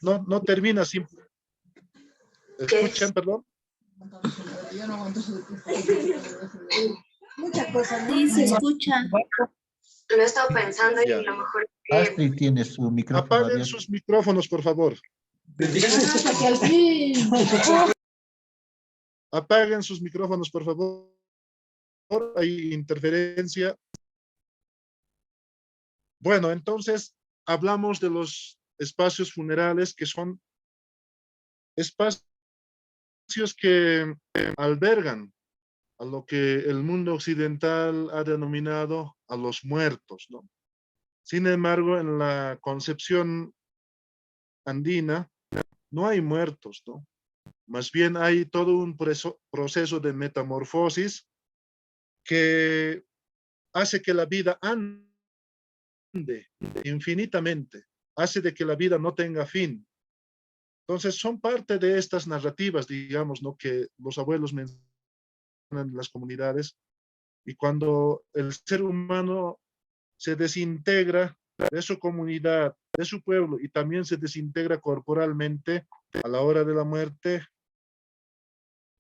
no termina siempre. ¿Escuchan, perdón? Muchas cosas, ¿no? Sí, se escucha. Lo he estado pensando y a lo mejor... Astrid tiene su micrófono Apaguen abierto. sus micrófonos, por favor. Apaguen sus micrófonos, por favor. Hay interferencia. Bueno, entonces hablamos de los espacios funerales que son espacios que albergan a lo que el mundo occidental ha denominado a los muertos, ¿no? Sin embargo, en la concepción andina no hay muertos, ¿no? Más bien hay todo un proceso de metamorfosis que hace que la vida ande infinitamente, hace de que la vida no tenga fin. Entonces son parte de estas narrativas, digamos, ¿no? Que los abuelos mencionan en las comunidades, y cuando el ser humano se desintegra de su comunidad, de su pueblo, y también se desintegra corporalmente a la hora de la muerte,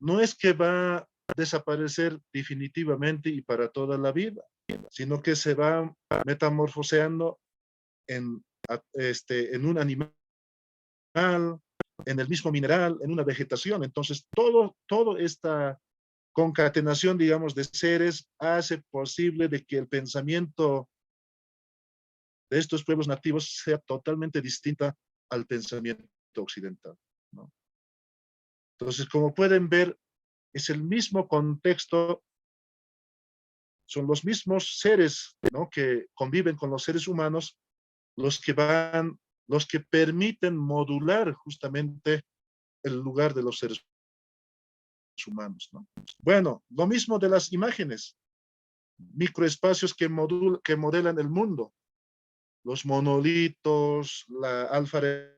no es que va a desaparecer definitivamente y para toda la vida, sino que se va metamorfoseando en en un animal, en el mismo mineral, en una vegetación. Entonces, todo esta concatenación, digamos, de seres hace posible de que el pensamiento de estos pueblos nativos sea totalmente distinta al pensamiento occidental, ¿no? Entonces, como pueden ver, es el mismo contexto, son los mismos seres, ¿no? Que conviven con los seres humanos, los que permiten modular justamente el lugar de los seres humanos, ¿no? Bueno, lo mismo de las imágenes, microespacios que modelan el mundo, los monolitos, la alfarería,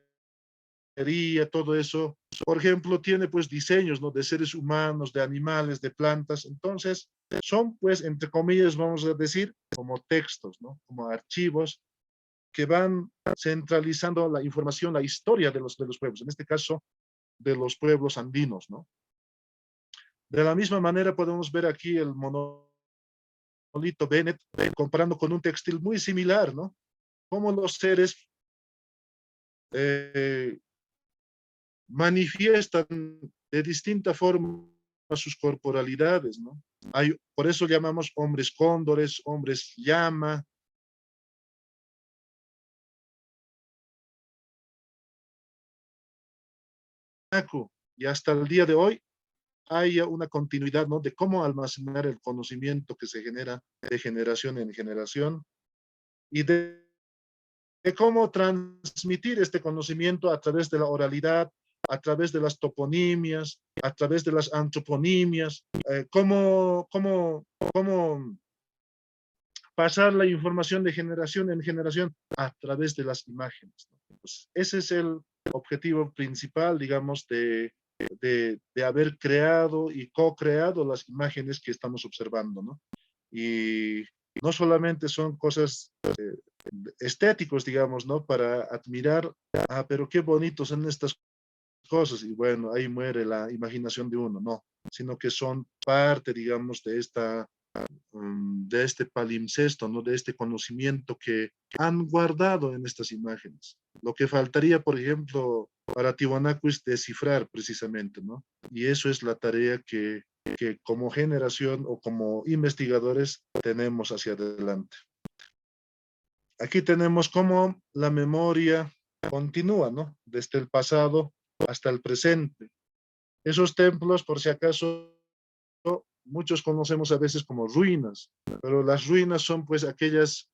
todo eso. Por ejemplo, tiene pues diseños, ¿no? De seres humanos, de animales, de plantas. Entonces, son pues, entre comillas, vamos a decir, como textos, ¿no? Como archivos que van centralizando la información, la historia de los pueblos, en este caso, de los pueblos andinos, ¿no? De la misma manera podemos ver aquí el monolito Bennett, comparando con un textil muy similar, ¿no? Cómo los seres manifiestan de distinta forma sus corporalidades, ¿no? Por eso llamamos hombres cóndores, hombres llama. Y hasta el día de hoy hay una continuidad, ¿no? De cómo almacenar el conocimiento que se genera de generación en generación y de cómo transmitir este conocimiento a través de la oralidad, a través de las toponimias, a través de las antroponimias, cómo pasar la información de generación en generación a través de las imágenes, ¿no? Pues ese es el objetivo principal, digamos, de haber creado y co-creado las imágenes que estamos observando, ¿no? Y no solamente son cosas estéticos, digamos, ¿no? Para admirar, pero qué bonitos son estas cosas, y bueno, ahí muere la imaginación de uno, no, sino que son parte, digamos, de este palimpsesto, ¿no? De este conocimiento que han guardado en estas imágenes. Lo que faltaría, por ejemplo, para Tiwanaku es descifrar precisamente, ¿no? Y eso es la tarea que como generación o como investigadores tenemos hacia adelante. Aquí tenemos cómo la memoria continúa, ¿no? Desde el pasado hasta el presente. Esos templos, por si acaso, muchos conocemos a veces como ruinas, pero las ruinas son pues aquellos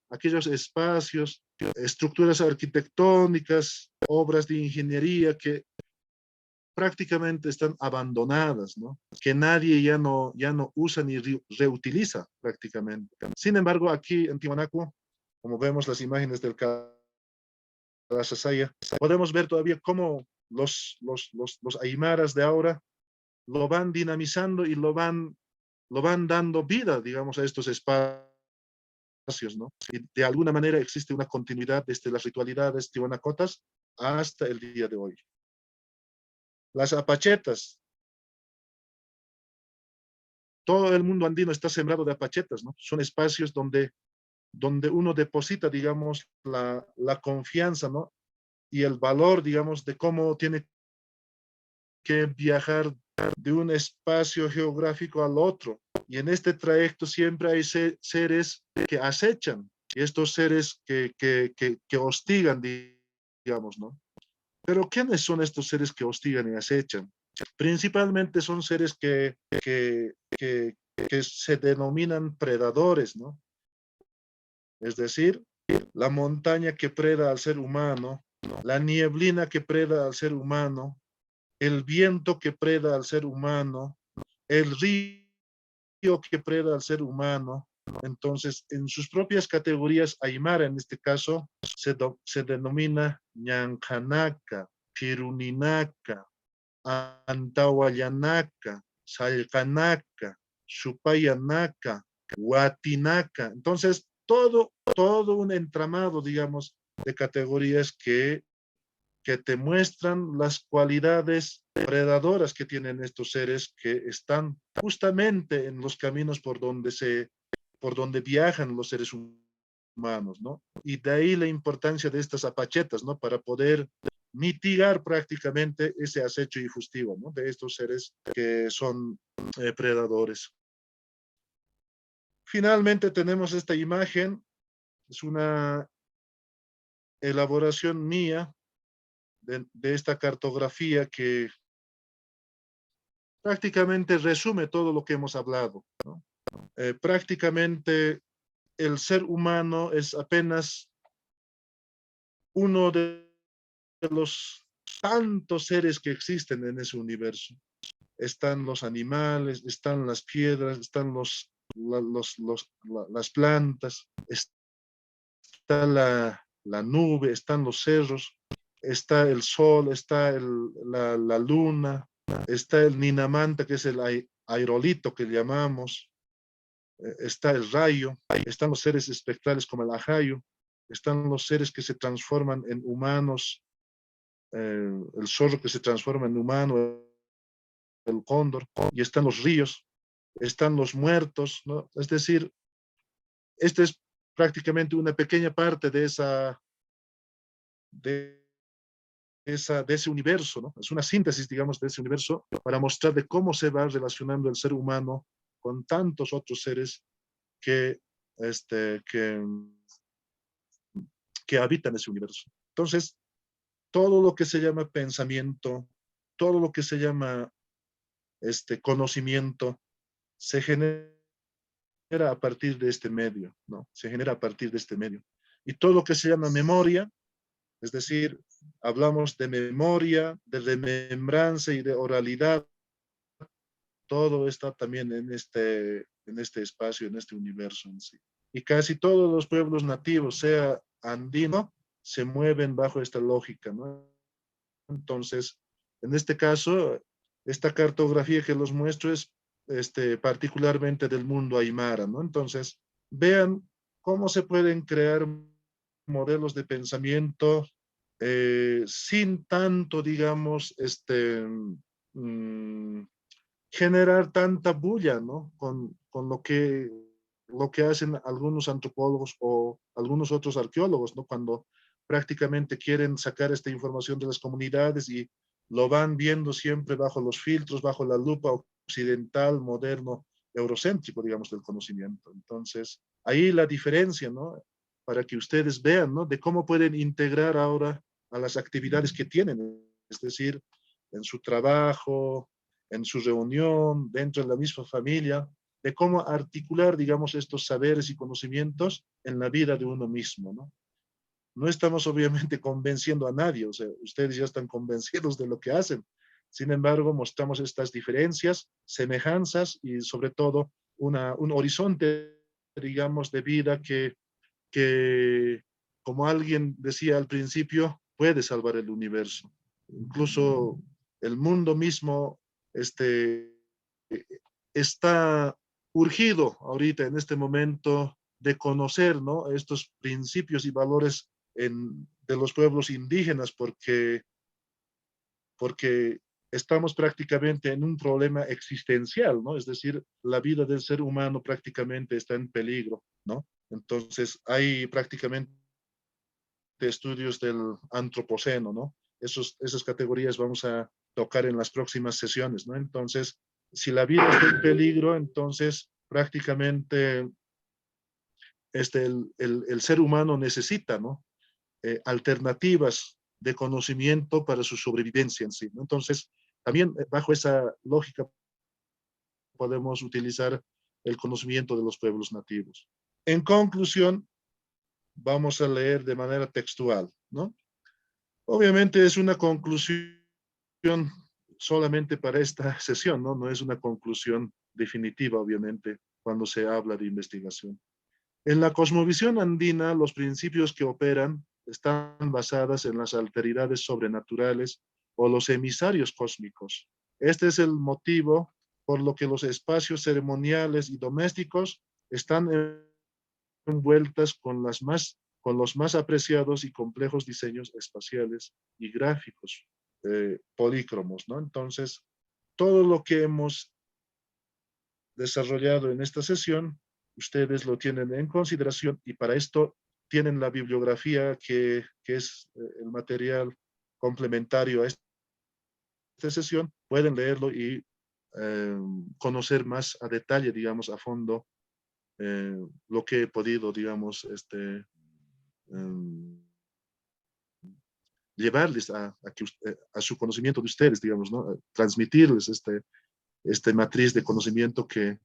espacios, estructuras arquitectónicas, obras de ingeniería que prácticamente están abandonadas, ¿no? Que nadie ya no usa ni reutiliza prácticamente. Sin embargo, aquí en Tiwanaku, como vemos las imágenes del Calasasaya, podemos ver todavía cómo los aymaras de ahora lo van dinamizando y lo van dando vida, digamos, a estos espacios, ¿no? Y de alguna manera existe una continuidad desde las ritualidades tiwanacotas hasta el día de hoy. Las apachetas. Todo el mundo andino está sembrado de apachetas, ¿no? Son espacios donde uno deposita, digamos, la confianza, ¿no? Y el valor, digamos, de cómo tiene que viajar de un espacio geográfico al otro. Y en este trayecto siempre hay seres que acechan, y estos seres que hostigan, digamos, ¿no? Pero ¿quiénes son estos seres que hostigan y acechan? Principalmente son seres que se denominan predadores, ¿no? Es decir, la montaña que preda al ser humano, la nieblina que preda al ser humano, el viento que preda al ser humano, el río que preda al ser humano. Entonces, en sus propias categorías, Aymara en este caso se denomina Ñancanaka, Piruninaca, Antahuayanaca, Salcanaka, Supayanaca, Huatinaca. Entonces, todo un entramado, digamos, de categorías que te muestran las cualidades predadoras que tienen estos seres que están justamente en los caminos por donde viajan los seres humanos, ¿no? Y de ahí la importancia de estas apachetas, ¿no? Para poder mitigar prácticamente ese acecho difustivo, ¿no? De estos seres que son predadores. Finalmente tenemos esta imagen, es una elaboración mía de esta cartografía que prácticamente resume todo lo que hemos hablado, ¿no? Prácticamente el ser humano es apenas uno de los tantos seres que existen en ese universo. Están los animales, están las piedras, están las plantas, está la nube, están los cerros, está el sol, está la luna, está el ninamanta, que es el aerolito que llamamos, está el rayo, están los seres espectrales como el ajayo, están los seres que se transforman en humanos, el zorro que se transforma en humano, el cóndor, y están los ríos, están los muertos, ¿no? Es decir, esta es prácticamente una pequeña parte de ese universo, ¿no? Es una síntesis, digamos, de ese universo para mostrar de cómo se va relacionando el ser humano con tantos otros seres que habitan ese universo. Entonces, todo lo que se llama pensamiento, todo lo que se llama conocimiento, se genera a partir de este medio, ¿no? Se genera a partir de este medio. Y todo lo que se llama memoria, es decir, hablamos de memoria, de remembranza y de oralidad, todo está también en este espacio, en este universo en sí. Y casi todos los pueblos nativos, sea andino, se mueven bajo esta lógica, ¿no? Entonces, en este caso, esta cartografía que los muestro es particularmente del mundo aymara, ¿no? Entonces, vean cómo se pueden crear modelos de pensamiento sin tanto, digamos, generar tanta bulla, ¿no? Con lo que hacen algunos antropólogos o algunos otros arqueólogos, ¿no? Cuando prácticamente quieren sacar esta información de las comunidades y lo van viendo siempre bajo los filtros, bajo la lupa occidental, moderno, eurocéntrico, digamos, del conocimiento. Entonces, ahí la diferencia, ¿no? Para que ustedes vean, ¿no? De cómo pueden integrar ahora a las actividades que tienen, es decir, en su trabajo, en su reunión, dentro de la misma familia, de cómo articular, digamos, estos saberes y conocimientos en la vida de uno mismo, ¿no? No estamos obviamente convenciendo a nadie, o sea, ustedes ya están convencidos de lo que hacen. Sin embargo, mostramos estas diferencias, semejanzas y sobre todo un horizonte, digamos, de vida que, como alguien decía al principio, puede salvar el universo. Incluso el mundo mismo está urgido ahorita en este momento de conocer, ¿no? Estos principios y valores de los pueblos indígenas porque estamos prácticamente en un problema existencial, ¿no? Es decir, la vida del ser humano prácticamente está en peligro, ¿no? Entonces hay prácticamente estudios del antropoceno, ¿no? Esas categorías vamos a tocar en las próximas sesiones, ¿no? Entonces, si la vida está en peligro, entonces prácticamente el ser humano necesita, ¿no? Alternativas de conocimiento para su sobrevivencia en sí, ¿no? Entonces, también bajo esa lógica podemos utilizar el conocimiento de los pueblos nativos. En conclusión, vamos a leer de manera textual, ¿no? Obviamente es una conclusión solamente para esta sesión, ¿no? No es una conclusión definitiva, obviamente, cuando se habla de investigación. En la cosmovisión andina, los principios que operan están basados en las alteridades sobrenaturales o los emisarios cósmicos. Este es el motivo por lo que los espacios ceremoniales y domésticos están envueltas con los más apreciados y complejos diseños espaciales y gráficos polícromos, ¿no? Entonces, todo lo que hemos desarrollado en esta sesión, ustedes lo tienen en consideración y para esto tienen la bibliografía que es el material complementario a esta sesión. Pueden leerlo y conocer más a detalle, digamos, a fondo lo que he podido, digamos, llevarles a su conocimiento de ustedes, digamos, ¿no? Transmitirles este matriz de conocimiento que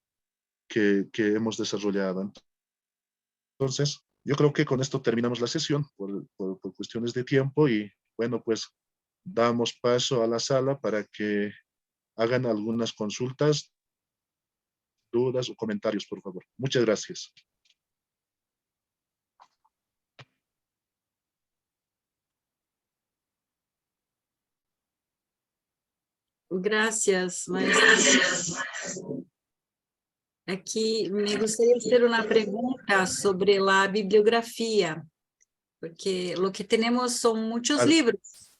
hemos desarrollado. Entonces, yo creo que con esto terminamos la sesión por cuestiones de tiempo y bueno, pues damos paso a la sala para que hagan algunas consultas, dudas o comentarios, por favor. Muchas gracias. Gracias, maestra. Aquí me gustaría hacer una pregunta sobre la bibliografía, porque lo que tenemos son muchos libros.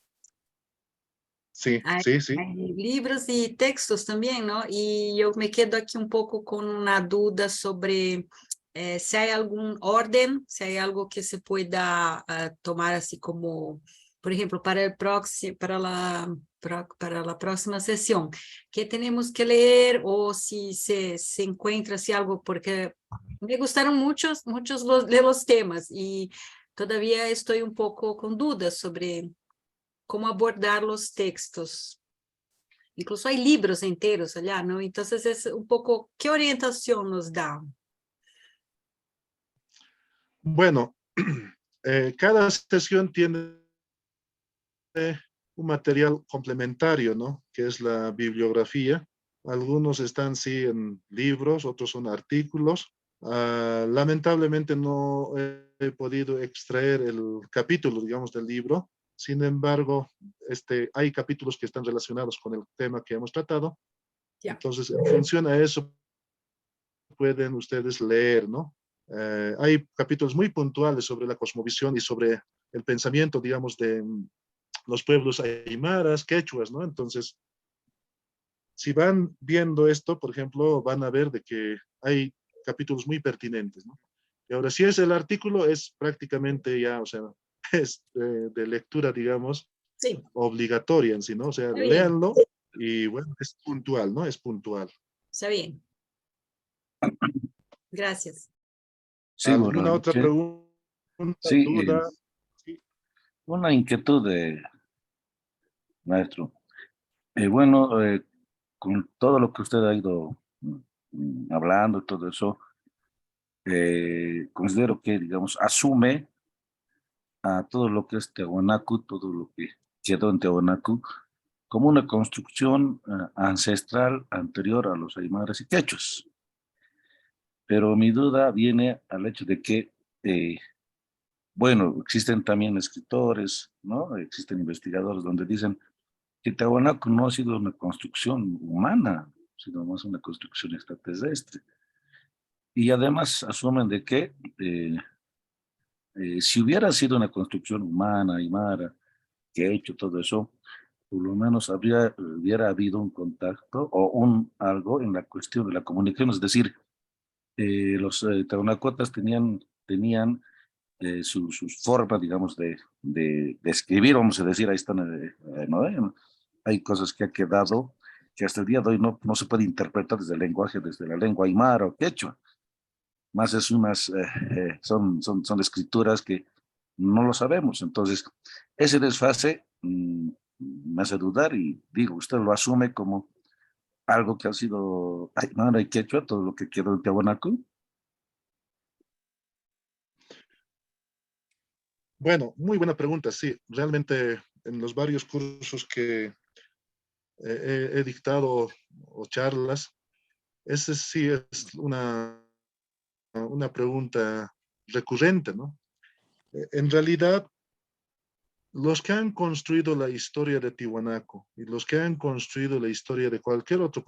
Sí, Hay, sí. hay libros y textos también, ¿no? Y yo me quedo aquí un poco con una duda sobre si hay algún orden, si hay algo que se pueda tomar así como, por ejemplo, para la próxima sesión, ¿qué tenemos que leer? O si se encuentra así algo, porque me gustaron muchos de los temas y todavía estoy un poco con dudas sobre cómo abordar los textos. Incluso hay libros enteros allá, ¿no? Entonces es un poco, ¿qué orientación nos da? Bueno, cada sesión tiene un material complementario, ¿no? Que es la bibliografía. Algunos están, sí, en libros, otros son artículos. Lamentablemente no he podido extraer el capítulo, digamos, del libro. Sin embargo, hay capítulos que están relacionados con el tema que hemos tratado. Entonces, en función a eso, pueden ustedes leer, ¿no? Hay capítulos muy puntuales sobre la cosmovisión y sobre el pensamiento, digamos, de los pueblos aymaras, quechuas, ¿no? Entonces, si van viendo esto, por ejemplo, van a ver de que hay capítulos muy pertinentes, ¿no? Y ahora, si es el artículo, es prácticamente ya, o sea, es de lectura, digamos, sí, obligatoria en sí, ¿no? O sea, está bien. léanlo y bueno, es puntual, ¿no? Es puntual. Está bien. Gracias. Sí, ¿Alguna otra pregunta, sí, duda? una inquietud de maestro. Bueno, con todo lo que usted ha ido hablando y todo eso, considero que, digamos, asume a todo lo que es Tiahuanacu, todo lo que quedó en Tiahuanacu, como una construcción ancestral anterior a los aymaras y quechos. Pero mi duda viene al hecho de que, bueno, existen también escritores, ¿no? Existen investigadores donde dicen que Tiahuanacu no ha sido una construcción humana, sino más una construcción extraterrestre. Y además asumen de que si hubiera sido una construcción humana, aymara, que ha hecho todo eso, por lo menos hubiera habido un contacto o algo en la cuestión de la comunicación, es decir, los Tiahuanacotas tenían sus formas, digamos, de escribir, vamos a decir, ahí están, ¿no? Hay cosas que ha quedado que hasta el día de hoy no se puede interpretar desde el lenguaje, desde la lengua aymara o quechua. Más son escrituras que no lo sabemos. Entonces, Ese desfase me hace dudar y digo, usted lo asume como algo que ha sido aymara y quechua, todo lo que quedó en Tiahuanaco. Bueno, muy buena pregunta, sí. Realmente en los varios cursos que he dictado o charlas, ese sí es una pregunta recurrente, ¿no? En realidad, los que han construido la historia de Tiwanaku y los que han construido la historia de cualquier otro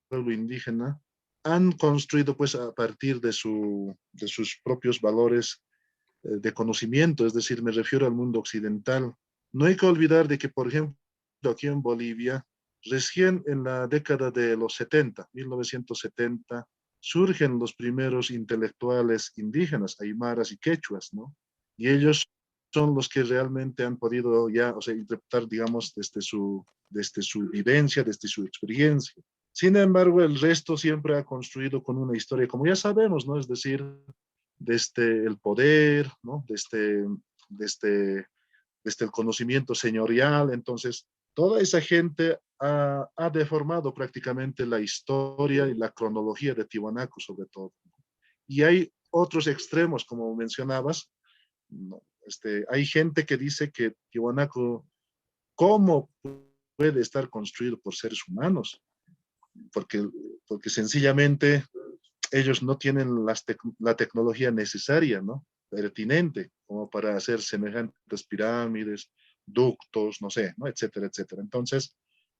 pueblo indígena, han construido pues a partir de sus propios valores de conocimiento, es decir, me refiero al mundo occidental. No hay que olvidar de que, por ejemplo, aquí en Bolivia, recién en la década de los 70, 1970, surgen los primeros intelectuales indígenas, aymaras y quechuas, ¿no? Y ellos son los que realmente han podido ya, o sea, interpretar, digamos, desde su vivencia, desde su experiencia. Sin embargo, el resto siempre ha construido con una historia, como ya sabemos, ¿no? Es decir, desde el poder, ¿no? Desde el conocimiento señorial. Entonces, toda esa gente ha deformado prácticamente la historia y la cronología de Tiwanaku, sobre todo. Y hay otros extremos, como mencionabas, ¿no? Hay gente que dice que Tiwanaku, ¿cómo puede estar construido por seres humanos? Porque sencillamente ellos no tienen la tecnología necesaria, ¿no? Pertinente, como para hacer semejantes pirámides, ductos, no sé, ¿no? Etcétera, etcétera. Entonces,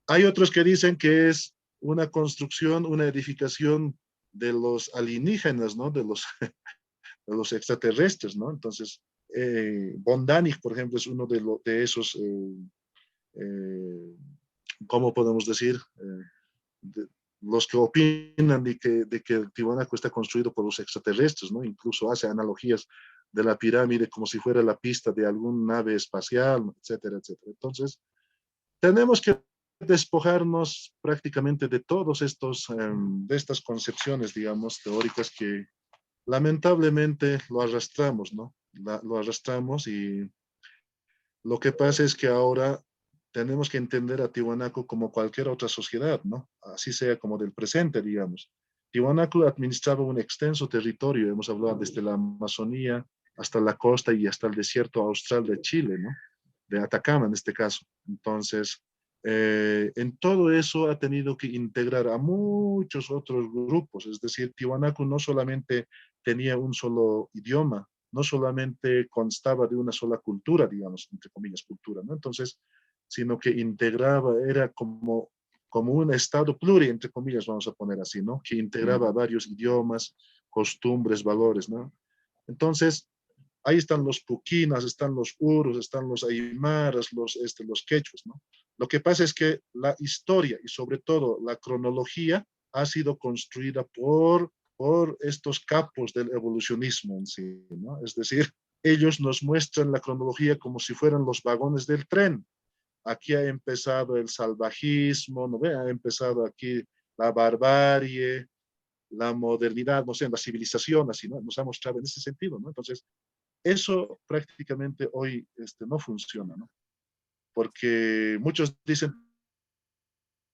hay otros que dicen que es una construcción, una edificación de los alienígenas, ¿no? De los extraterrestres, ¿no? Entonces, Bondanich, por ejemplo, es uno de esos, ¿cómo podemos decir? Los que opinan de que Tiwanaku está construido por los extraterrestres, ¿no? Incluso hace analogías de la pirámide como si fuera la pista de alguna nave espacial, etcétera, etcétera. Entonces, tenemos que despojarnos prácticamente de todos de estas concepciones, digamos, teóricas que lamentablemente lo arrastramos, ¿no? Lo arrastramos y lo que pasa es que ahora tenemos que entender a Tiwanaku como cualquier otra sociedad, ¿no? Así sea como del presente, digamos. Tiwanaku administraba un extenso territorio, hemos hablado desde la Amazonía hasta la costa y hasta el desierto austral de Chile, ¿no? De Atacama en este caso. Entonces, en todo eso ha tenido que integrar a muchos otros grupos, es decir, Tiwanaku no solamente tenía un solo idioma, no solamente constaba de una sola cultura, digamos, entre comillas, cultura, ¿no? Entonces, sino que integraba, era como un estado plural, entre comillas, vamos a poner así, ¿no? Que integraba varios idiomas, costumbres, valores, ¿no? Entonces, ahí están los puquinas, están los urus, están los aymaras, los quechuas, ¿no? Lo que pasa es que la historia y sobre todo la cronología ha sido construida por estos capos del evolucionismo en sí, ¿no? Es decir, ellos nos muestran la cronología como si fueran los vagones del tren. Aquí ha empezado el salvajismo, ¿no ve? Ha empezado aquí la barbarie, la modernidad, no sé, la civilización, así, ¿no? Nos ha mostrado en ese sentido, ¿no? Entonces, eso prácticamente hoy no funciona, ¿no? Porque muchos dicen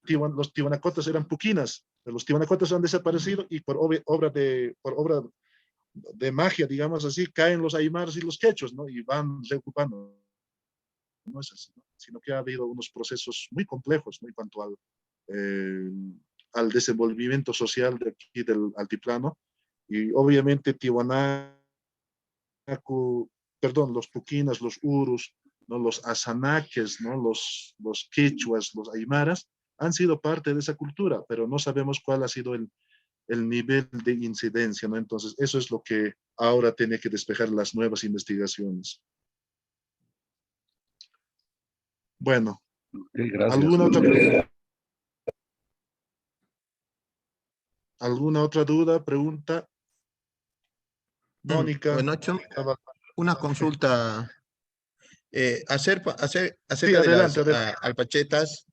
los tiwanacotas eran puquinas, pero los tiwanacotas han desaparecido y por obra de magia, digamos así, caen los aymaras y los quechos, ¿no? Y van reocupando. No es así, ¿no? Sino que ha habido unos procesos muy complejos, ¿no? En cuanto al desenvolvimiento social de aquí del altiplano. Y obviamente Tiwanaku, perdón, los puquinas, los urus, ¿no? Los asanaques, ¿no? Los quechuas, los aymaras, han sido parte de esa cultura, pero no sabemos cuál ha sido el nivel de incidencia, ¿no? Entonces, eso es lo que ahora tiene que despejar las nuevas investigaciones. Bueno, ¿alguna otra pregunta? ¿Alguna otra duda, pregunta? Mónica. Bueno, una consulta. Acerca Sí, de adelante, las adelante. alpachetas,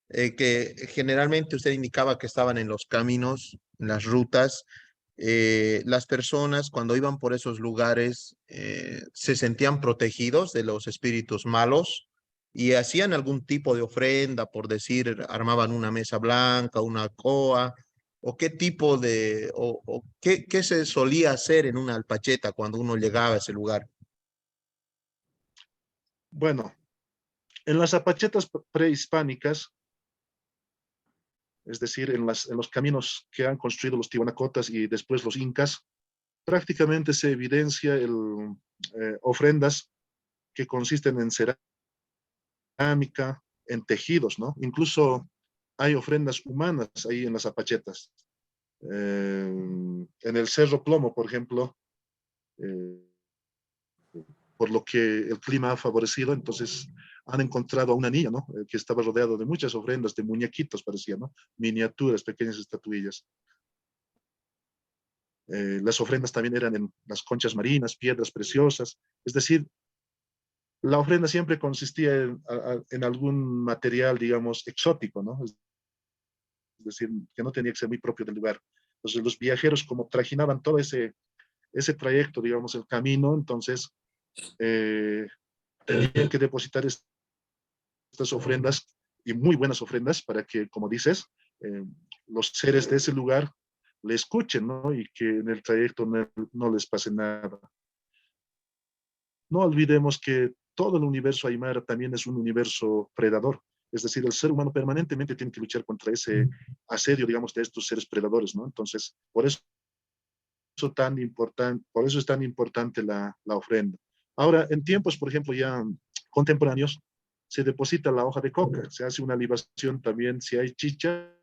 que generalmente usted indicaba que estaban en los caminos, en las rutas. las personas cuando iban por esos lugares se sentían protegidos de los espíritus malos y hacían algún tipo de ofrenda, por decir, armaban una mesa blanca, una coa, o qué tipo de, o qué se solía hacer en una alpacheta cuando uno llegaba a ese lugar. Bueno, en las apachetas prehispánicas, es decir, en los caminos que han construido los tiwanacotas y después los incas, prácticamente se evidencia ofrendas que consisten en cerámica, en tejidos, ¿no? Incluso hay ofrendas humanas ahí en las apachetas. En el Cerro Plomo, por ejemplo, por lo que el clima ha favorecido, entonces han encontrado a una niña, ¿no? Que estaba rodeado de muchas ofrendas, de muñequitos, parecía, ¿no? Miniaturas, pequeñas estatuillas. Las ofrendas también eran en las conchas marinas, piedras preciosas, es decir, la ofrenda siempre consistía en algún material, digamos, exótico, ¿no? Es decir, que no tenía que ser muy propio del lugar. Entonces los viajeros como trajinaban todo ese trayecto, digamos, el camino, entonces tenían que depositar estas ofrendas y muy buenas ofrendas para que, como dices, los seres de ese lugar le escuchen, ¿no? Y que en el trayecto no les pase nada. No olvidemos que todo el universo Aymara también es un universo predador. Es decir, el ser humano permanentemente tiene que luchar contra ese asedio, digamos, de estos seres predadores, ¿no? Entonces, por eso es tan importante la ofrenda. Ahora, en tiempos, por ejemplo, ya contemporáneos, se deposita la hoja de coca, se hace una libación también, si hay chicha,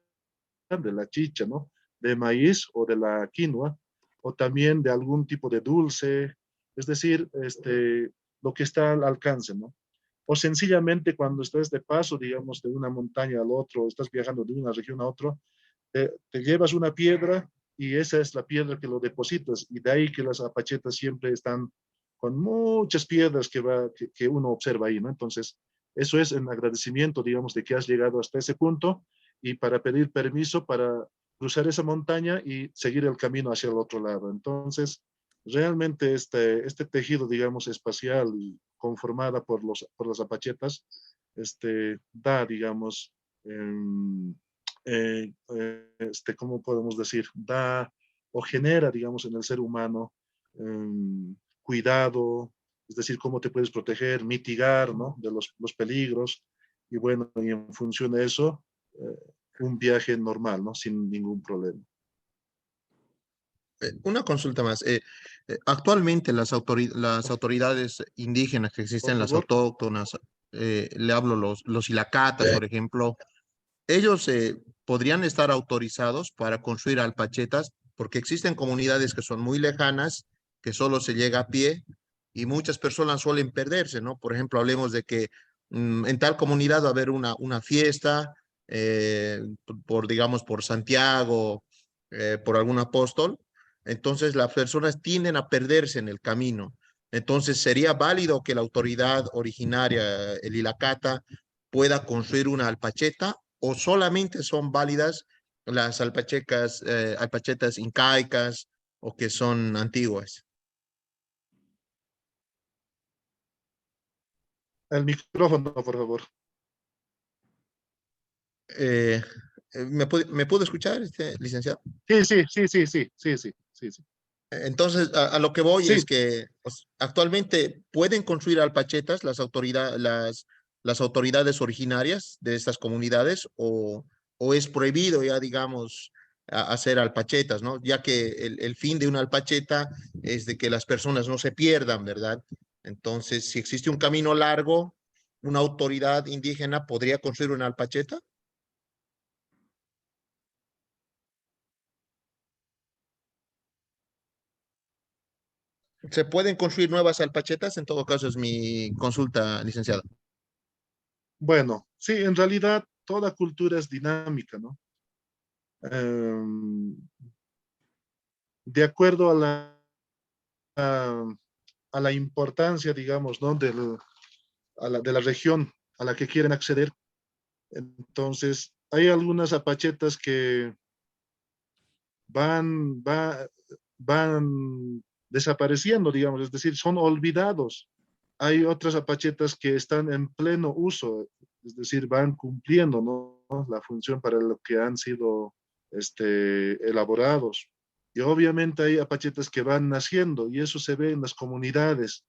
de la chicha, ¿no? De maíz o de la quinoa, o también de algún tipo de dulce, es decir, lo que está al alcance, ¿no? O sencillamente cuando estás de paso, digamos, de una montaña al otro, estás viajando de una región a otra, te llevas una piedra y esa es la piedra que lo depositas, y de ahí que las apachetas siempre están con muchas piedras que uno observa ahí, ¿no? Entonces, eso es en agradecimiento, digamos, de que has llegado hasta ese punto y para pedir permiso para cruzar esa montaña y seguir el camino hacia el otro lado. Entonces, realmente este tejido, digamos, espacial y conformada por las apachetas, da, digamos, ¿cómo podemos decir? Da o genera, digamos, en el ser humano cuidado, es decir, cómo te puedes proteger, mitigar, ¿no? De los peligros. Y bueno, y en función de eso, un viaje normal, ¿no? Sin ningún problema. Una consulta más. Actualmente las autoridades indígenas que existen, las autóctonas, le hablo los ilacatas, por ejemplo, ellos podrían estar autorizados para construir alpachetas porque existen comunidades que son muy lejanas, que solo se llega a pie y muchas personas suelen perderse, ¿no? Por ejemplo, hablemos de que en tal comunidad va a haber una fiesta digamos, por Santiago, por algún apóstol, entonces las personas tienden a perderse en el camino. Entonces, ¿sería válido que la autoridad originaria, el Ilacata, pueda construir una alpacheta o solamente son válidas las alpachetas incaicas o que son antiguas? El micrófono, por favor. ¿Me puede escuchar, licenciado? Sí. Entonces, a lo que voy Sí. es que actualmente pueden construir alpachetas las autoridades originarias de estas comunidades o es prohibido ya, digamos, hacer alpachetas, ¿no? Ya que el fin de una alpacheta es de que las personas no se pierdan, ¿verdad? Entonces, si existe un camino largo, una autoridad indígena podría construir una alpacheta. ¿Se pueden construir nuevas alpachetas? En todo caso, es mi consulta, licenciado. Bueno, sí, en realidad toda cultura es dinámica, ¿no? De acuerdo a la importancia, digamos, ¿no? de la región a la que quieren acceder. Entonces, hay algunas apachetas que van desapareciendo, digamos, es decir, son olvidados. Hay otras apachetas que están en pleno uso, es decir, van cumpliendo, ¿no?, la función para lo que han sido elaborados. Y obviamente hay apachetas que van naciendo y eso se ve en las comunidades.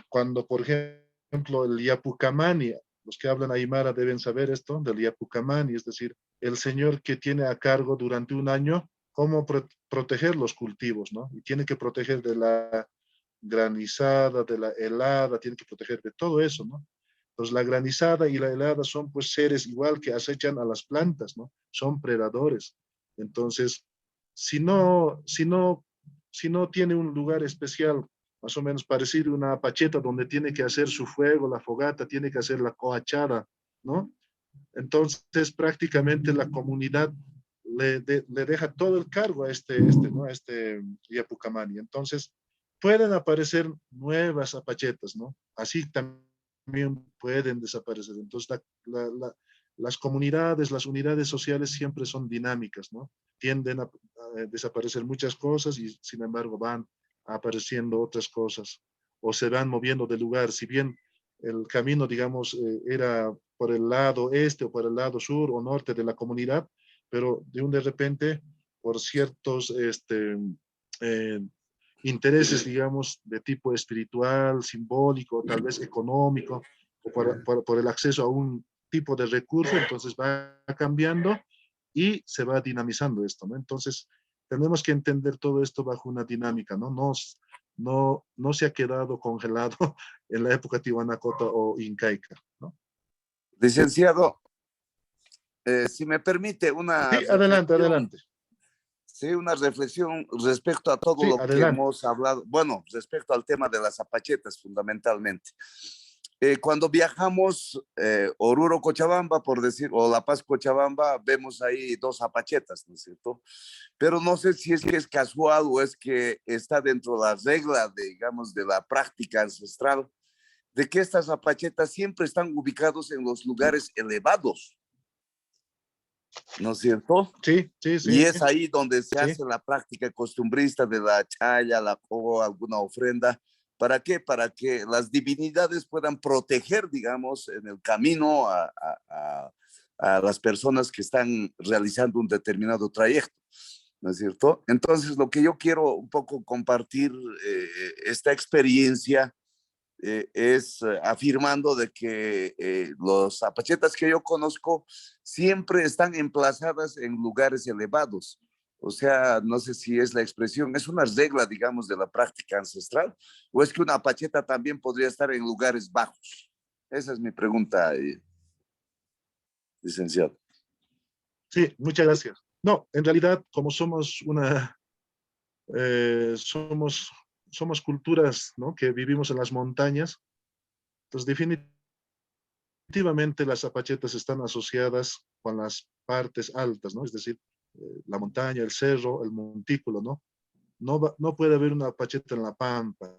Cuando, por ejemplo, el Yapucamani, los que hablan aymara deben saber esto, del Yapucamani, es decir, el señor que tiene a cargo durante un año cómo proteger los cultivos, ¿no? Y tiene que proteger de la granizada, de la helada, tiene que proteger de todo eso, ¿no? Entonces la granizada y la helada son pues seres igual que acechan a las plantas, ¿no? Son predadores. Entonces, si no tiene un lugar especial, más o menos parecido a una pacheta donde tiene que hacer su fuego, la fogata, tiene que hacer la coachada, ¿no? Entonces prácticamente la comunidad le deja todo el cargo a ¿no?, a Yapucamani. Entonces pueden aparecer nuevas apachetas, ¿no? Así también pueden desaparecer. Entonces las comunidades, las unidades sociales siempre son dinámicas, ¿no? Tienden a desaparecer muchas cosas y sin embargo van apareciendo otras cosas o se van moviendo de lugar. Si bien el camino, digamos, era por el lado este o por el lado sur o norte de la comunidad, pero de repente, por ciertos intereses, digamos, de tipo espiritual, simbólico, tal vez económico, o por el acceso a un tipo de recurso, entonces va cambiando y se va dinamizando esto, ¿no? Entonces, tenemos que entender todo esto bajo una dinámica, ¿no? No se ha quedado congelado en la época tihuanacota o incaica, ¿no? Licenciado, si me permite una Sí, adelante, reflexión. adelante. Sí, una reflexión respecto a todo Sí, lo que adelante. hemos hablado, bueno, respecto al tema de las apachetas fundamentalmente. Cuando viajamos Oruro, Cochabamba, por decir, o La Paz, Cochabamba, vemos ahí dos apachetas, ¿no es cierto? Pero no sé si es que es casual o es que está dentro de la regla, digamos, de la práctica ancestral, de que estas apachetas siempre están ubicados en los lugares elevados, ¿no es cierto? Sí, sí, sí. Y es ahí donde se Sí. hace la práctica costumbrista de la chaya, la cogo, alguna ofrenda. ¿Para qué? Para que las divinidades puedan proteger, digamos, en el camino a las personas que están realizando un determinado trayecto, ¿no es cierto? Entonces, lo que yo quiero un poco compartir esta experiencia es afirmando de que los apachetas que yo conozco siempre están emplazadas en lugares elevados. O sea, no sé si es la expresión, es una regla, digamos, de la práctica ancestral, o es que una apacheta también podría estar en lugares bajos. Esa es mi pregunta, licenciado. Sí, muchas gracias. No, en realidad, como somos somos culturas, ¿no?, que vivimos en las montañas, pues definitivamente las apachetas están asociadas con las partes altas, ¿no? Es decir, la montaña, el cerro, el montículo, ¿no? No puede haber una apacheta en la pampa,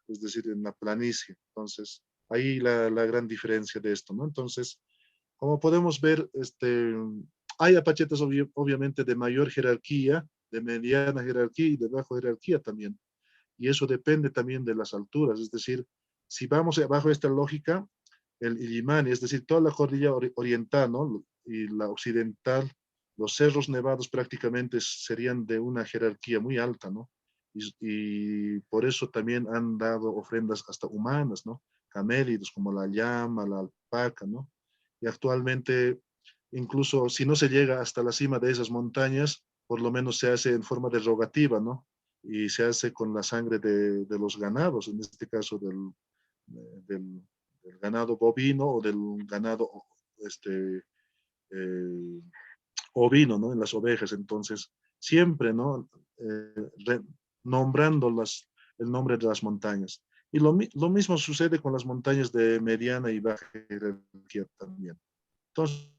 es decir, en la planicie. Entonces, ahí la gran diferencia de esto, ¿no? Entonces, como podemos ver, hay apachetas obviamente de mayor jerarquía, de mediana jerarquía y de baja jerarquía también. Y eso depende también de las alturas. Es decir, si vamos bajo esta lógica, el Illimani, es decir, toda la cordillera oriental, ¿no?, y la occidental, los cerros nevados prácticamente serían de una jerarquía muy alta, ¿no? Y por eso también han dado ofrendas hasta humanas, ¿no? Camélidos como la llama, la alpaca, ¿no? Y actualmente, incluso si no se llega hasta la cima de esas montañas, por lo menos se hace en forma derogativa, ¿no? Y se hace con la sangre de los ganados, en este caso del ganado bovino o del ganado ovino, ¿no?, en las ovejas. Entonces, siempre, ¿no?, nombrando el nombre de las montañas. Y lo mismo sucede con las montañas de mediana y baja jerarquía también. Entonces,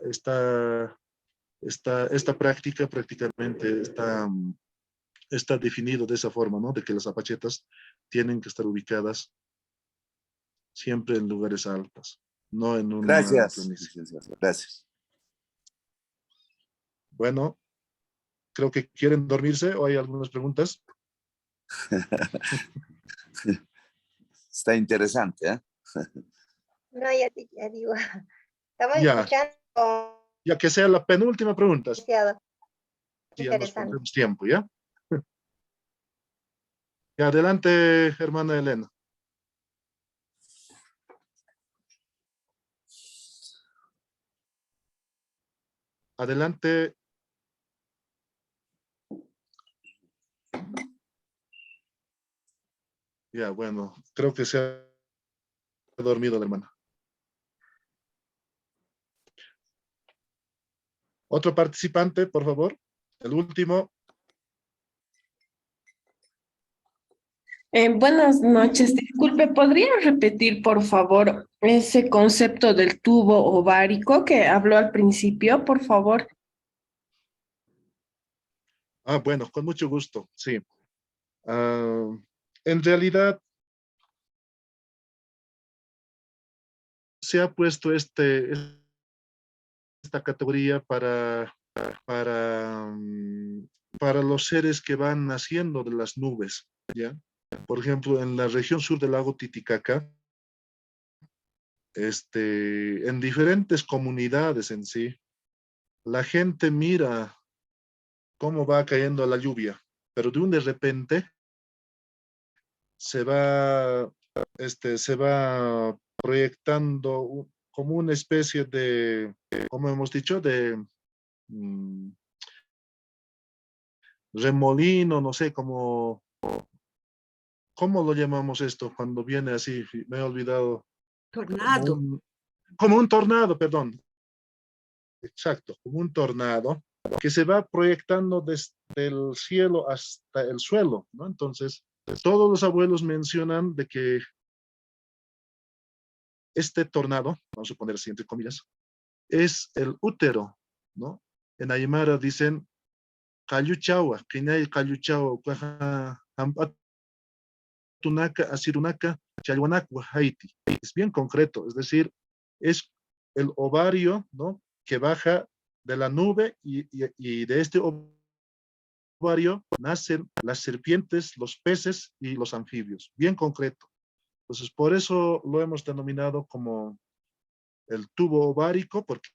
esta práctica prácticamente está definido de esa forma, ¿no?, de que las apachetas tienen que estar ubicadas siempre en lugares altos, no en una Gracias, planicie. licenciado. Gracias. Bueno, creo que quieren dormirse o hay algunas preguntas. Está interesante, ¿eh? No, ya digo, estamos Ya, escuchando ya que sea la penúltima pregunta, si demasiado ya nos interesante. pondremos tiempo, ¿ya? Ya, adelante, hermana Elena. Adelante. Ya, bueno, creo que se ha dormido la hermana. Otro participante, por favor. El último. Buenas noches. Disculpe, ¿podría repetir, por favor, ese concepto del tubo ovárico que habló al principio, por favor? Ah, bueno, con mucho gusto, sí. En realidad, se ha puesto esta categoría para, para los seres que van naciendo de las nubes, ¿ya? Por ejemplo, en la región sur del lago Titicaca, en diferentes comunidades en sí, la gente mira cómo va cayendo la lluvia, pero de repente se va proyectando como una especie de, como hemos dicho, de mm, remolino, no sé, ¿cómo lo llamamos esto cuando viene así? Me he olvidado. Tornado. Como un tornado, perdón. Exacto, como un tornado que se va proyectando desde el cielo hasta el suelo, ¿no? Entonces, todos los abuelos mencionan de que este tornado, vamos a poner así entre comillas, es el útero, ¿no? En Aymara dicen, Cayuchawa, Kinay Cayuchawa, Tunaka, Asirunaka, Chalwanakwa, Haiti. Es bien concreto, es decir, es el ovario, ¿no? Que baja de la nube y de este ovario nacen las serpientes, los peces y los anfibios. Bien concreto. Entonces, por eso lo hemos denominado como el tubo ovárico, porque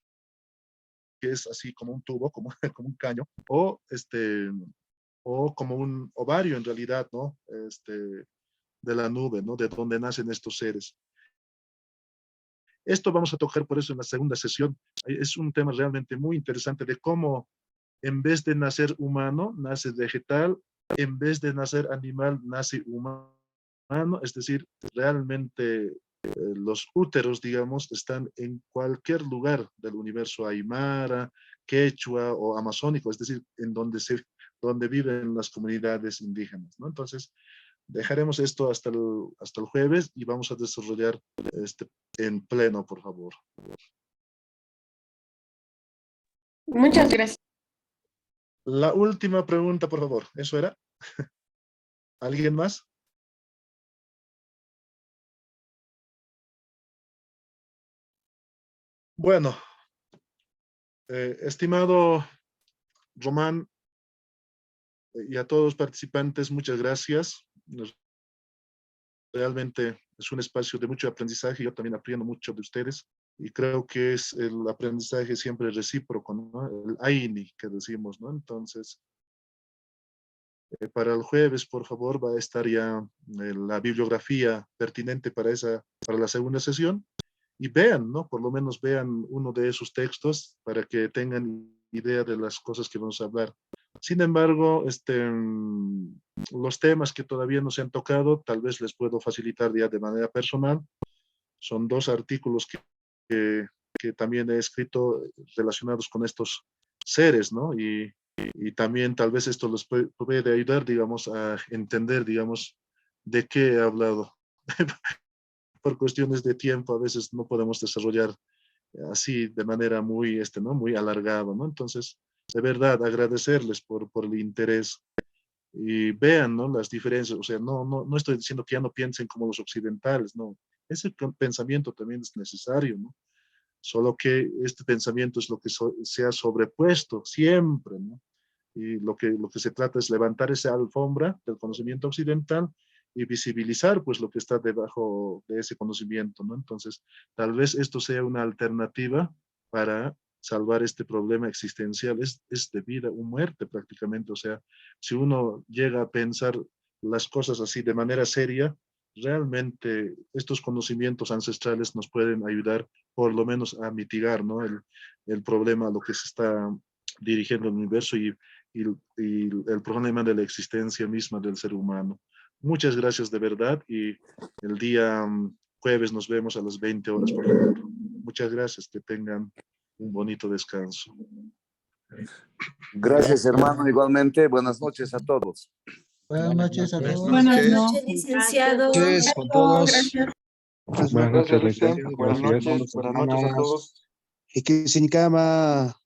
es así como un tubo, como, como un caño, o como un ovario en realidad, ¿no? De la nube, ¿no? De donde nacen estos seres. Esto vamos a tocar por eso en la segunda sesión. Es un tema realmente muy interesante de cómo en vez de nacer humano, nace vegetal, en vez de nacer animal, nace humano. Es decir, realmente los úteros, digamos, están en cualquier lugar del universo aymara, quechua o amazónico, es decir, en donde viven las comunidades indígenas, ¿no? Entonces, dejaremos esto hasta el jueves y vamos a desarrollar en pleno, por favor. Muchas gracias. La última pregunta, por favor. ¿Eso era? ¿Alguien más? Bueno, estimado Román y a todos los participantes, muchas gracias. Realmente es un espacio de mucho aprendizaje. Yo también aprendo mucho de ustedes y creo que es el aprendizaje siempre recíproco, ¿no? El AINI que decimos, ¿no? Entonces, para el jueves, por favor, va a estar ya la bibliografía pertinente para la segunda sesión y vean, ¿no? Por lo menos vean uno de esos textos para que tengan idea de las cosas que vamos a hablar. Sin embargo, los temas que todavía no se han tocado, tal vez les puedo facilitar ya de manera personal. Son 2 artículos que también he escrito relacionados con estos seres, ¿no? Y también tal vez esto les puede ayudar, digamos, a entender, digamos, de qué he hablado. Por cuestiones de tiempo, a veces no podemos desarrollar así de manera muy, ¿no? Muy alargada, ¿no? Entonces, de verdad, agradecerles por el interés y vean, ¿no? Las diferencias. O sea, no estoy diciendo que ya no piensen como los occidentales, no. Ese pensamiento también es necesario, ¿no? solo que este pensamiento es lo que se ha sobrepuesto siempre, ¿no? Y lo que se trata es levantar esa alfombra del conocimiento occidental y visibilizar pues lo que está debajo de ese conocimiento, ¿no? Entonces, tal vez esto sea una alternativa para salvar este problema existencial, es de vida o muerte prácticamente, o sea, si uno llega a pensar las cosas así de manera seria, realmente estos conocimientos ancestrales nos pueden ayudar por lo menos a mitigar, ¿no? el problema a lo que se está dirigiendo el universo y el problema de la existencia misma del ser humano. Muchas gracias de verdad y el día jueves nos vemos a las 20 horas, por favor. Muchas gracias, que tengan un bonito descanso. Gracias, hermano, igualmente. Buenas noches a todos. Buenas noches a todos. Buenas noches, licenciado. Gracias con todos. Buenas noches, Buenas noches a todos. Y que sin cama.